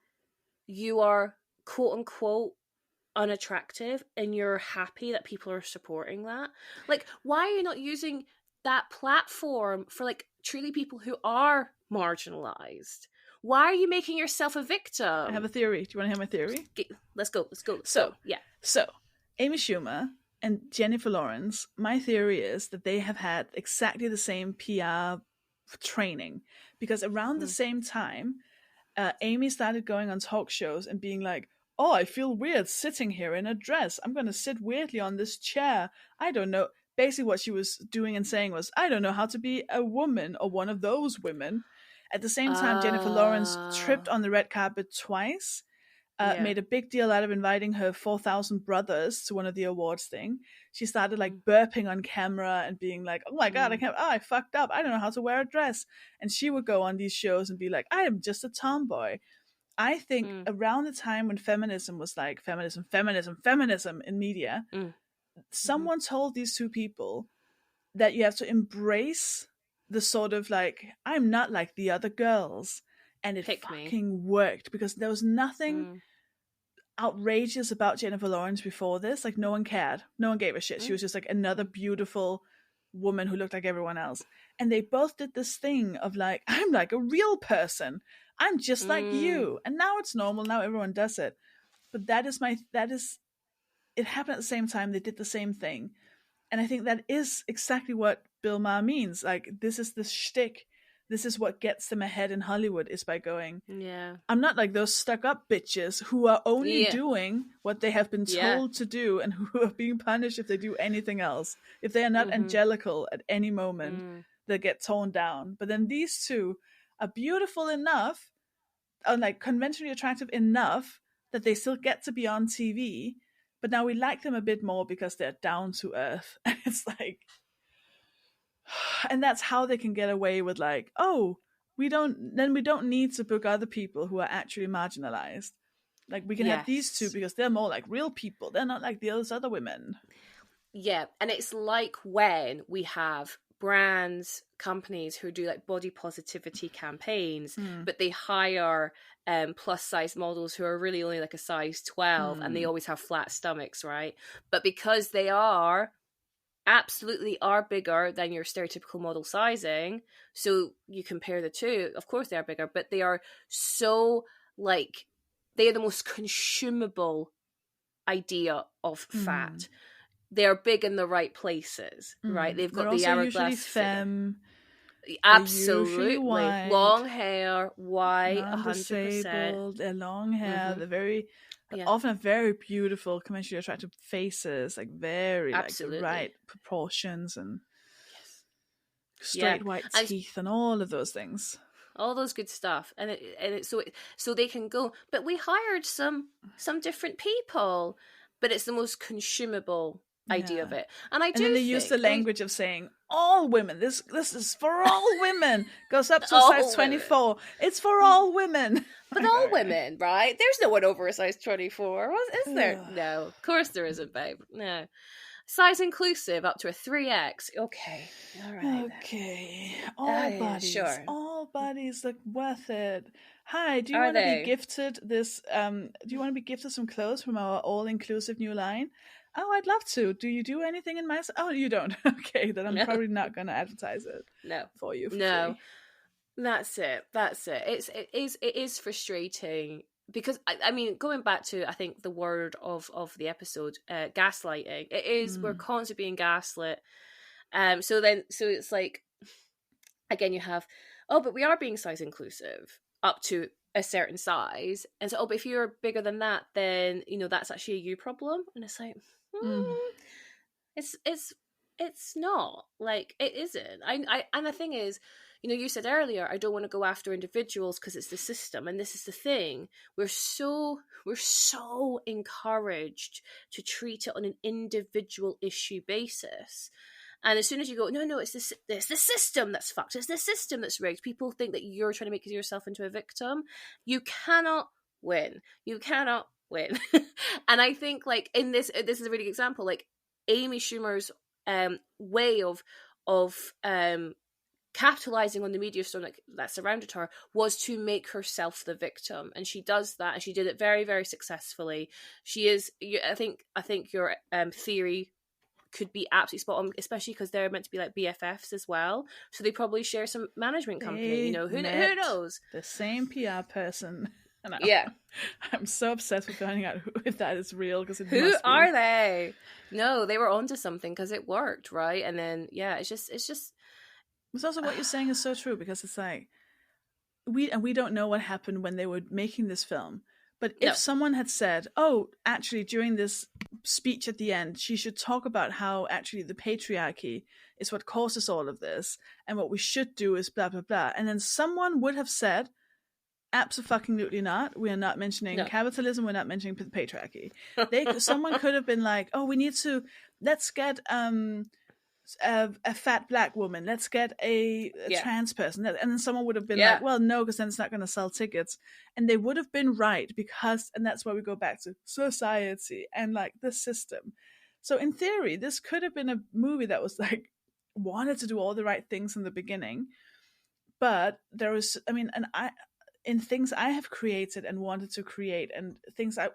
you are quote unquote unattractive, and you're happy that people are supporting that? Like, why are you not using that platform for like truly people who are marginalized? Why are you making yourself a victim?" I have a theory. Do you want to hear my theory? Let's go. So Amy Schumer and Jennifer Lawrence, my theory is that they have had exactly the same PR training, because around the same time, Amy started going on talk shows and being like, oh, I feel weird sitting here in a dress. I'm going to sit weirdly on this chair. I don't know. Basically, what she was doing and saying was, I don't know how to be a woman or one of those women. At the same time, Jennifer Lawrence tripped on the red carpet twice. Made a big deal out of inviting her 4,000 brothers to one of the awards thing. She started like burping on camera and being like, oh my God, I fucked up. I don't know how to wear a dress. And she would go on these shows and be like, I am just a tomboy. I think around the time when feminism was like feminism in media, someone told these two people that you have to embrace the sort of like, I'm not like the other girls. And it fucking worked, because there was nothing outrageous about Jennifer Lawrence before this. Like, no one cared. No one gave a shit. She was just like another beautiful woman who looked like everyone else. And they both did this thing of like, I'm like a real person. I'm just like you. And now it's normal. Now everyone does it. But it happened at the same time. They did the same thing. And I think that is exactly what Bill Maher means. Like, this is the shtick. This is what gets them ahead in Hollywood, is by going, I'm not like those stuck-up bitches who are only doing what they have been told to do, and who are being punished if they do anything else. If they are not angelical at any moment, they get torn down. But then these two are beautiful enough, or like conventionally attractive enough, that they still get to be on TV. But now we like them a bit more because they're down to earth. And it's like... And that's how they can get away with like, oh, we don't need to book other people who are actually marginalized. Like, we can have these two because they're more like real people. They're not like those other women. Yeah, and it's like when we have brands, companies who do like body positivity campaigns, but they hire plus size models who are really only like a size 12 and they always have flat stomachs, right? But because they absolutely are bigger than your stereotypical model sizing, so you compare the two, of course they are bigger, but they are so like, they are the most consumable idea of fat. They are big in the right places, right? They've got the hourglass femme. Absolutely, white, long hair, white, 100%. They're long hair. They're very often have very beautiful, conventionally attractive faces, like very like the right proportions and straight white teeth and all of those things. All those good stuff, and so they can go. But we hired some different people, but it's the most consumable idea of it. And then they use the language of saying all women. This is for all women. Goes up to size 24. It's for all women. But all women, right? There's no one over a size 24, is there? No, of course there isn't, babe. No. Size inclusive up to a 3X. Okay. All right. Okay. All bodies. Sure. All bodies look worth it. Hi, do you want to be gifted this do you want to be gifted some clothes from our all-inclusive new line? Oh, I'd love to. Do you do anything in my... Oh, you don't. Okay, then I'm probably not going to advertise it for you. Free. That's it. It is frustrating because, I mean, going back to, I think, the word of the episode, gaslighting. It is, we're constantly being gaslit. So it's like, again, you have, but we are being size inclusive up to a certain size. And so, but if you're bigger than that, then, that's actually a you problem. And it's like... It's not, like, it isn't. And the thing is, you said earlier, I don't want to go after individuals because it's the system, and this is the thing. We're so encouraged to treat it on an individual issue basis. And as soon as you go, no, it's the system that's fucked. It's the system that's rigged. People think that you're trying to make yourself into a victim. You cannot win. Win. And I think, like, in this is a really good example, like Amy Schumer's way of capitalizing on the media storm that surrounded her was to make herself the victim, and she does that, and she did it very, very successfully. She is, I think your theory could be absolutely spot on, especially because they're meant to be like BFFs as well, so they probably share some management company. Who knows? The same PR person. Yeah, I'm so obsessed with finding out if that is real, because who are they? No, they were onto something because it worked, right? And then it's just. It's also what you're saying is so true, because it's like we don't know what happened when they were making this film, But if someone had said, oh, actually, during this speech at the end, she should talk about how actually the patriarchy is what causes all of this, and what we should do is blah, blah, blah. And then someone would have said, absolutely not. We are not mentioning capitalism. We're not mentioning the patriarchy. Someone could have been like, oh, let's get a fat black woman. Let's get a trans person. And then someone would have been like, well, no, because then it's not going to sell tickets. And they would have been right and that's why we go back to society and like the system. So in theory, this could have been a movie that was like, wanted to do all the right things in the beginning. But there was, in things I have created and wanted to create, and things I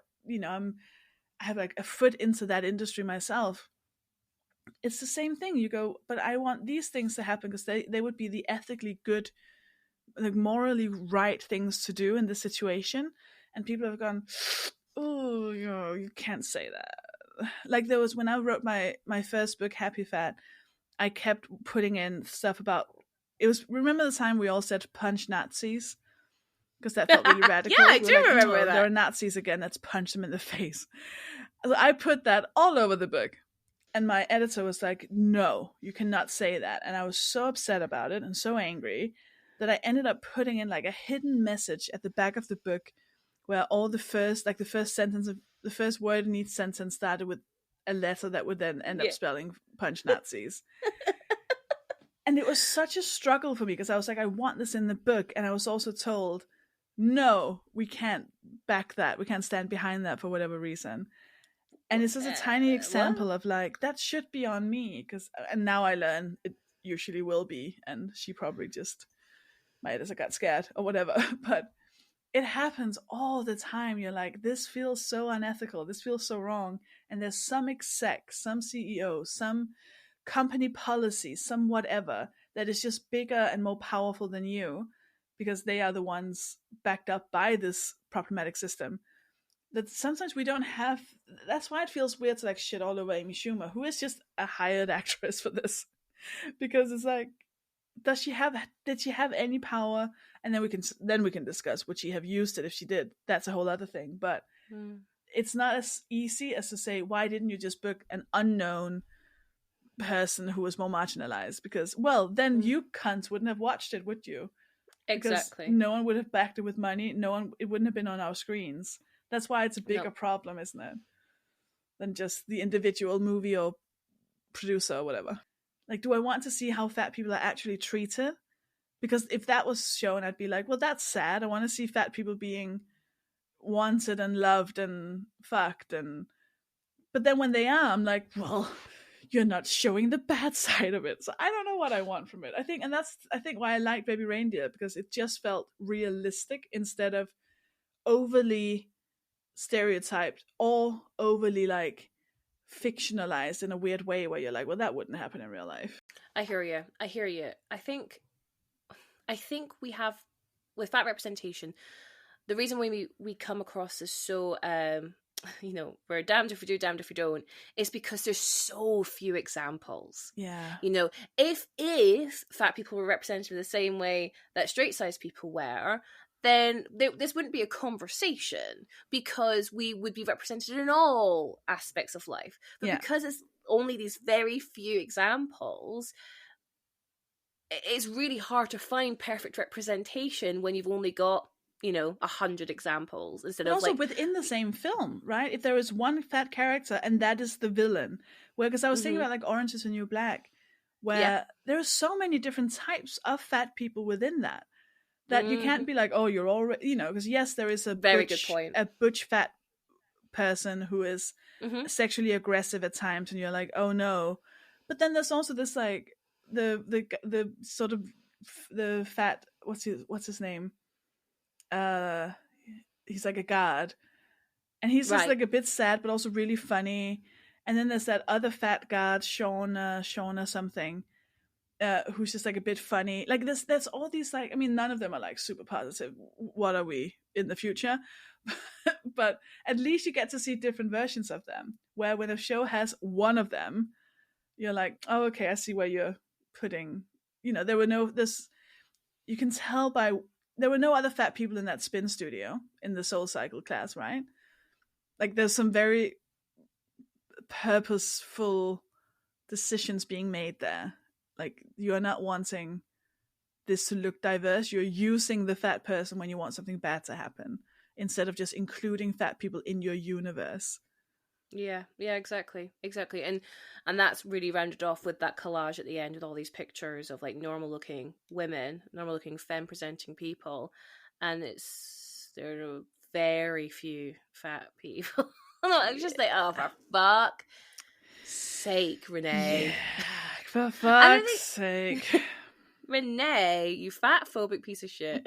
have like a foot into that industry myself, it's the same thing. You go, but I want these things to happen because they would be the ethically good, like morally right things to do in this situation. And people have gone, oh, you can't say that. Like there was, when I wrote my first book, Happy Fat, I kept putting in stuff about, remember the time we all said punch Nazis? Because that felt really radical. Yeah, I do remember that. There are Nazis again, let's punch them in the face. So I put that all over the book. And my editor was like, no, you cannot say that. And I was so upset about it and so angry that I ended up putting in like a hidden message at the back of the book where all the first word in each sentence started with a letter that would then end up spelling punch Nazis. And it was such a struggle for me because I was like, I want this in the book. And I was also told, no, we can't back that. We can't stand behind that for whatever reason. And it's just a tiny example of like, that should be on me. And now I learn it usually will be. And she probably just might have got scared or whatever. But it happens all the time. You're like, this feels so unethical. This feels so wrong. And there's some exec, some CEO, some company policy, some whatever that is just bigger and more powerful than you because they are the ones backed up by this problematic system. That sometimes we don't have. That's why it feels weird to like shit all over Amy Schumer, who is just a hired actress for this, because it's like, did she have any power? And then we can discuss would she have used it if she did. That's a whole other thing. But it's not as easy as to say, why didn't you just book an unknown person who was more marginalized? Because well, then you cunts wouldn't have watched it, would you? Exactly. Because no one would have backed it with money. It wouldn't have been on our screens. That's why it's a bigger problem, isn't it? Than just the individual movie or producer or whatever. Like, do I want to see how fat people are actually treated? Because if that was shown, I'd be like, well, that's sad. I want to see fat people being wanted and loved and fucked. But then when they are, I'm like, well, you're not showing the bad side of it. So I don't know what I want from it. I think why I like Baby Reindeer, because it just felt realistic instead of overly stereotyped or overly like fictionalized in a weird way where you're like, well, that wouldn't happen in real life. I hear you. I think we have, with fat representation, the reason we come across as so we're damned if we do, damned if we don't, is because there's so few examples. Yeah. If fat people were represented in the same way that straight sized people were, then this wouldn't be a conversation, because we would be represented in all aspects of life. But because it's only these very few examples, it's really hard to find perfect representation when you've only got 100 examples instead of also within the same film, right? If there is one fat character and that is the villain, because I was thinking about like Orange Is the New Black, where there are so many different types of fat people within that you can't be like, oh, you're already, because yes, there is a very good point, a butch fat person who is sexually aggressive at times, and you're like, oh no. But then there's also this like the sort of the fat, what's his name? He's like a guard, and he's just like a bit sad but also really funny. And then there's that other fat guard, Shauna something, who's just like a bit funny. Like there's all these like, none of them are like super positive. What are we in the future? But at least you get to see different versions of them, where when a show has one of them, you're like, oh, okay, I see where you're putting, there were this, you can tell by there were no other fat people in that spin studio in the Soul Cycle class, right? Like there's some very purposeful decisions being made there. Like you're not wanting this to look diverse. You're using the fat person when you want something bad to happen, instead of just including fat people in your universe. Yeah, exactly. And that's really rounded off with that collage at the end with all these pictures of like normal looking women, normal looking femme presenting people, and there are very few fat people. I'm just like, oh, for fuck's sake, Renee. Yeah, for fuck's sake. Renee, you fat phobic piece of shit.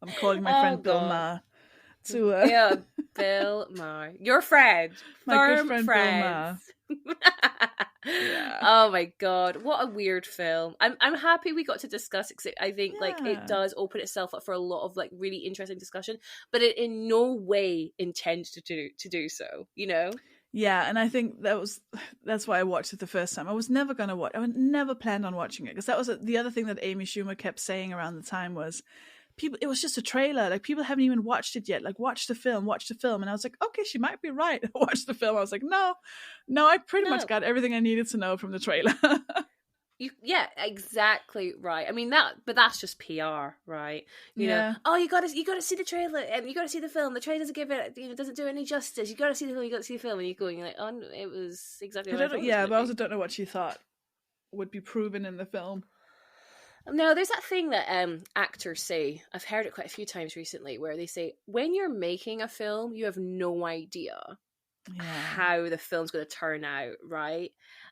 I'm calling my friend Bill Maher to yeah, Bill Maher, your friend, my good friend Bill Maher. Yeah. Oh my god, what a weird film. I'm happy we got to discuss it, 'cause I think like it does open itself up for a lot of like really interesting discussion, but it in no way intends to do so, you know? Yeah, and I think that's why I watched it the first time. I was never going to watch. I would never planned on watching it, because that was the other thing that Amy Schumer kept saying around the time was, people, it was just a trailer. Like, people haven't even watched it yet. Like, watch the film. And I was like, okay, she might be right. I watched the film. I was like, no, I pretty much got everything I needed to know from the trailer. Yeah, exactly right. I mean but that's just PR, right? You know, oh, you gotta see the trailer, and you gotta see the film. The trailer doesn't give it, doesn't do it any justice. You gotta see the film. You gotta see the film, and you're like, oh, it was exactly. What I thought but I also don't know what she thought would be proven in the film. No, there's that thing that actors say. I've heard it quite a few times recently, where they say when you're making a film, you have no idea how the film's going to turn out, right?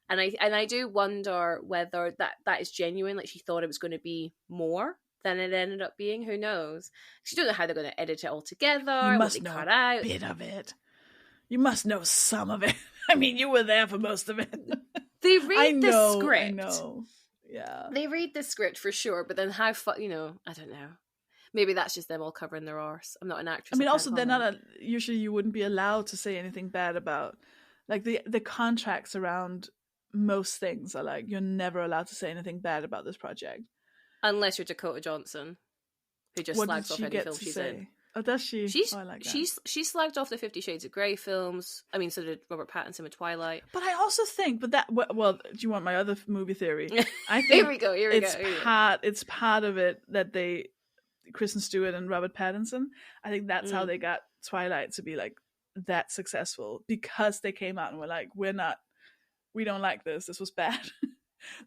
And I do wonder whether that is genuine. Like, she thought it was going to be more than it ended up being. Who knows? She don't know how they're going to edit it all together. You must know a bit of it. You must know some of it. I mean, you were there for most of it. They read the script. I know. Yeah, they read the script for sure, but then how I don't know. Maybe that's just them all covering their arse. I'm not an actress. I mean, also they're not usually you wouldn't be allowed to say anything bad about, like, the contracts around most things are like, you're never allowed to say anything bad about this project, unless you're Dakota Johnson, who just slags off any film she's in. Oh, does she? She's, I like that. She slagged off the 50 Shades of Grey films. I mean, so did Robert Pattinson with Twilight. But I also think, do you want my other movie theory? I think Here we go. It's part of it that Kristen Stewart and Robert Pattinson, I think that's how they got Twilight to be like that successful, because they came out and were like, we don't like this. This was bad.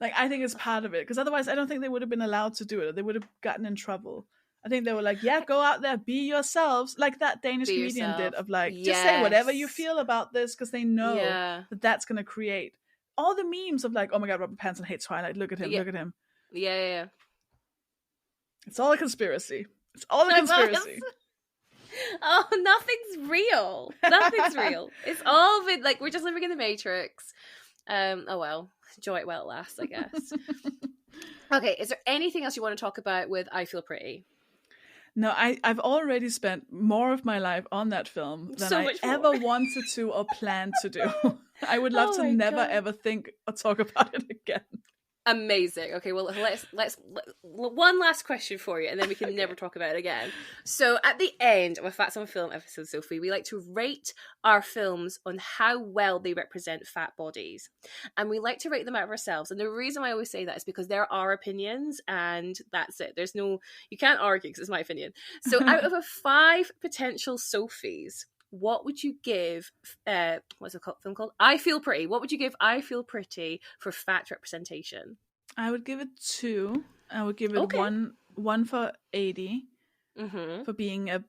Like, I think it's part of it, because otherwise I don't think they would have been allowed to do it. They would have gotten in trouble. I think they were like, yeah, go out there, be yourselves, like that Danish comedian did, of like, just say whatever you feel about this, because they know that that's going to create all the memes of like, oh my god, Robert Pattinson hates Twilight, look at him, look at him. Yeah. It's all a conspiracy. Oh, nothing's real. It's all been like, we're just living in the Matrix. Oh well, enjoy it while it lasts, I guess. Okay, is there anything else you want to talk about with I Feel Pretty? No, I've already spent more of my life on that film than I ever wanted to or planned to do. I would love to never ever think or talk about it again. Amazing. Okay, well, let's one last question for you, and then we can never talk about it again. So, at the end of a Fats on Film episode, Sophie, we like to rate our films on how well they represent fat bodies, and we like to rate them out of ourselves. And the reason I always say that is because there are opinions, and that's it. You can't argue because it's my opinion. So, out of 5 potential Sophies, what would you give what's the film called? I Feel Pretty. What would you give I Feel Pretty for fat representation? I would give it 2. I would give it one for 80 for being a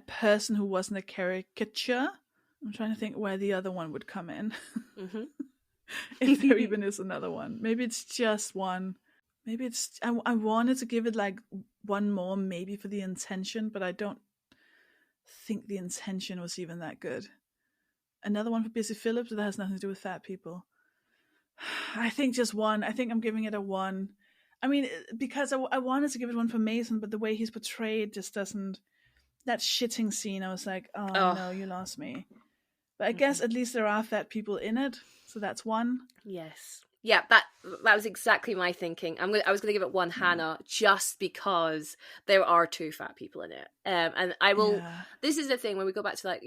person who wasn't a caricature. I'm trying to think where the other one would come in. If there even is another one. Maybe it's just one. Maybe it's I wanted to give it like one more, maybe for the intention, but I don't think the intention was even that good. Another one for Busy Phillips, but that has nothing to do with fat people. I think just one. I think I'm giving it a 1. I mean, because I wanted to give it 1 for Mason, but the way he's portrayed just doesn't. That shitting scene, I was like, oh no, you lost me. But I guess at least there are fat people in it, so that's 1. Yes. Yeah, that was exactly my thinking. I was gonna give it 1 Hannah just because there are 2 fat people in it. And I will. Yeah. This is the thing when we go back to like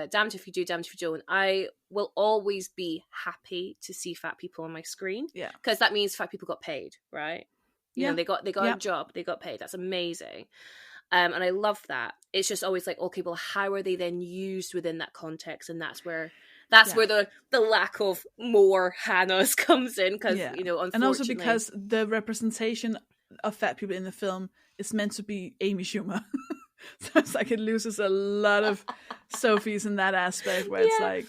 damned if you do, damned if you don't. I will always be happy to see fat people on my screen. Yeah, because that means fat people got paid, right? You know, they got a job, they got paid. That's amazing. And I love that. It's just always like, okay, well, how are they then used within that context? And that's where the lack of more Hannahs comes in, because unfortunately, and also because the representation of fat people in the film is meant to be Amy Schumer. So it's like it loses a lot of Sophies in that aspect, where it's like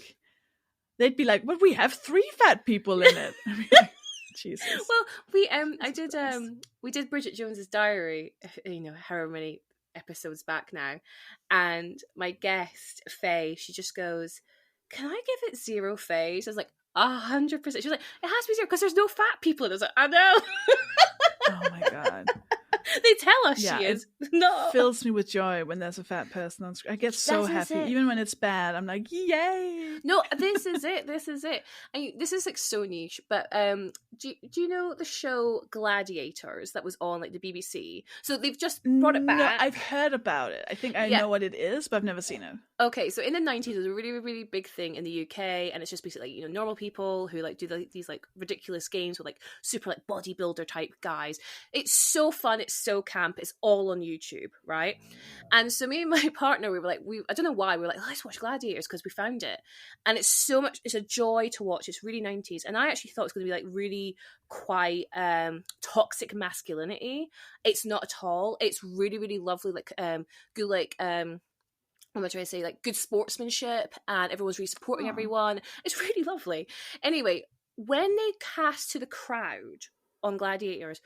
they'd be like, "But we have 3 fat people in it." I mean, like, Jesus. Well, we did Bridget Jones's Diary, however many episodes back now, and my guest Faye, she just goes, "Can I give it 0 Fays?" I was like, 100%. She was like, "It has to be 0 because there's no fat people." And I was like, "I know." Oh my God. They tell us she is. No. It fills me with joy when there's a fat person on screen. I get so happy. Even when it's bad, I'm like, yay. No, this is it. This is it. And this is like so niche, but do you know the show Gladiators that was on like the BBC? So they've just brought it back. No, I've heard about it. I think I know what it is, but I've never seen it. Okay, so in the 90s, it was a really, really big thing in the UK, and it's just basically like, normal people who like do these like ridiculous games with like super like bodybuilder type guys. It's so fun. It's so camp. It's all on YouTube, right? And so me and my partner, we were like, I don't know why, we were like, let's watch Gladiators because we found it, and it's a joy to watch. It's really 90s, and I actually thought it was going to be like really quite toxic masculinity. It's not at all. It's really, really lovely, like good, like what am I trying to say? Like good sportsmanship, and everyone's really supporting everyone. It's really lovely. Anyway, when they cast to the crowd on Gladiators,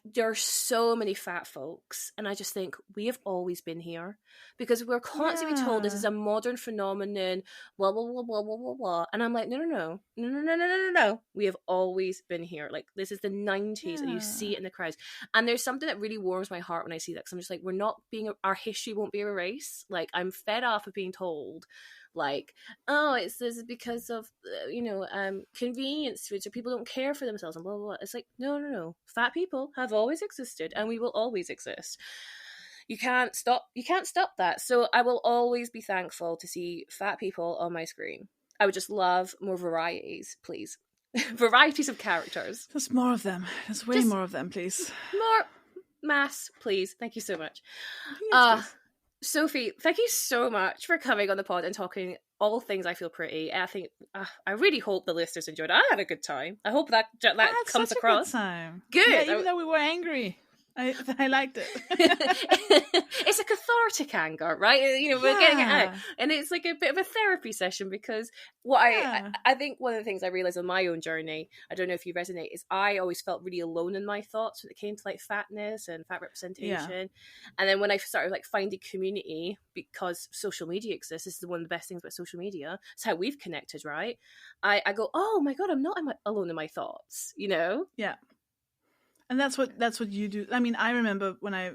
there are so many fat folks, and I just think we have always been here, because we're constantly told this is a modern phenomenon, blah blah blah blah blah blah blah, and I'm like, no, we have always been here. Like, this is the 90s, and you see it in the crowds, and there's something that really warms my heart when I see that, because I'm just like, our history won't be erased. Like, I'm fed off of being told, like, this is because of convenience foods, or people don't care for themselves, and blah blah blah. It's like, no, fat people have always existed, and we will always exist. You can't stop that. So I will always be thankful to see fat people on my screen. I would just love more varieties, please. Varieties of characters. There's more of them. There's way more of them, please. More mass, please. Thank you so much. Sophie, thank you so much for coming on the pod and talking all things I Feel Pretty. I think I really hope the listeners enjoyed it. I had a good time. I hope that comes across. A good time. Good. Yeah, even though we were angry, I liked it. It's a cathartic anger, right? We're getting it out, and it's like a bit of a therapy session, because I think one of the things I realized on my own journey, I don't know if you resonate, is I always felt really alone in my thoughts when it came to like fatness and fat representation. And then when I started like finding community, because social media exists, this is one of the best things about social media, it's how we've connected, right? I go, oh my God, I'm not alone in my thoughts, Yeah. And that's what you do. I mean, I remember when I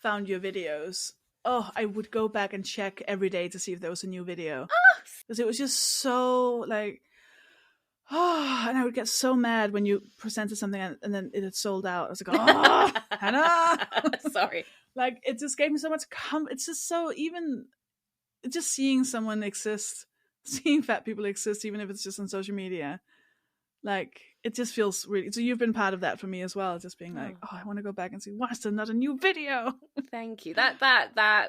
found your videos, I would go back and check every day to see if there was a new video. Because it was just so like, and I would get so mad when you presented something and then it had sold out. I was like, Hannah! Sorry. Like, it just gave me so much it's just so, even just seeing someone exist, seeing fat people exist, even if it's just on social media, like, it just feels really, so you've been part of that for me as well, just being like, I want to go back and see, why is there not a new video? Thank you. I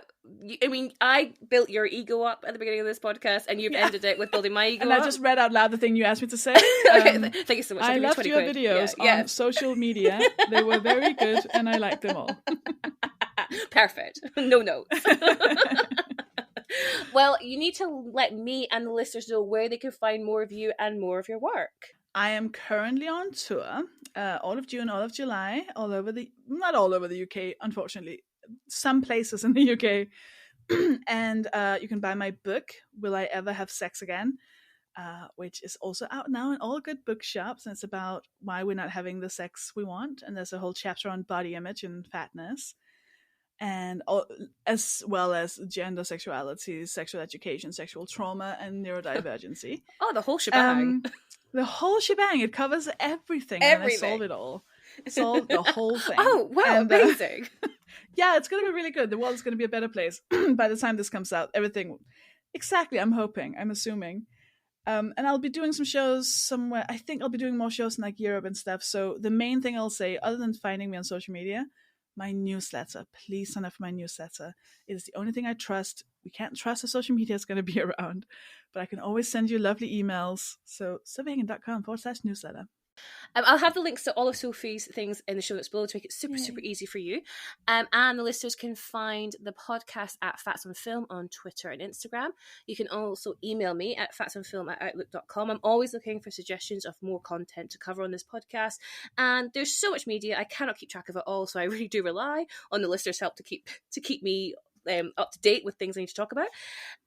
mean, I built your ego up at the beginning of this podcast, and you've ended it with building my ego and up. I just read out loud the thing you asked me to say. Okay, thank you so much. I loved your videos on social media. They were very good, and I liked them all. Perfect. No notes. Well, you need to let me and the listeners know where they can find more of you and more of your work. I am currently on tour, all of June, all of July, not all over the UK, unfortunately, some places in the UK. And you can buy my book, Will I Ever Have Sex Again? Which is also out now in all good bookshops. And it's about why we're not having the sex we want. And there's a whole chapter on body image and fatness. And as well as gender, sexuality, sexual education, sexual trauma, and neurodivergency. The whole shebang. The whole shebang. It covers everything. And I solve it all. Solve the whole thing. Oh, wow, amazing. Yeah, it's going to be really good. The world's going to be a better place by the time this comes out. Everything. Exactly, I'm hoping. I'm assuming. And I'll be doing some shows somewhere. I think I'll be doing more shows in like Europe and stuff. So the main thing I'll say, other than finding me on social media, my newsletter. Please sign up for my newsletter. It is the only thing I trust. We can't trust the social media is going to be around, but I can always send you lovely emails. So sofiehagen.com/newsletter. I'll have the links to all of Sophie's things in the show notes below to make it super easy for you. And the listeners can find the podcast at Fats on Film on Twitter and Instagram. You can also email me at fatsonfilm@outlook.com. I'm always looking for suggestions of more content to cover on this podcast. And there's so much media, I cannot keep track of it all, so I really do rely on the listeners' help to keep me up to date with things I need to talk about.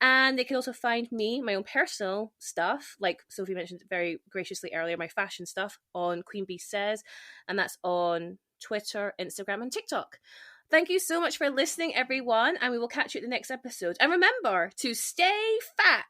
And they can also find me, my own personal stuff, like Sophie mentioned very graciously earlier, my fashion stuff on Queen Bee Says, and that's on Twitter, Instagram, and TikTok. Thank you so much for listening, everyone, and we will catch you at the next episode. And remember to stay fat.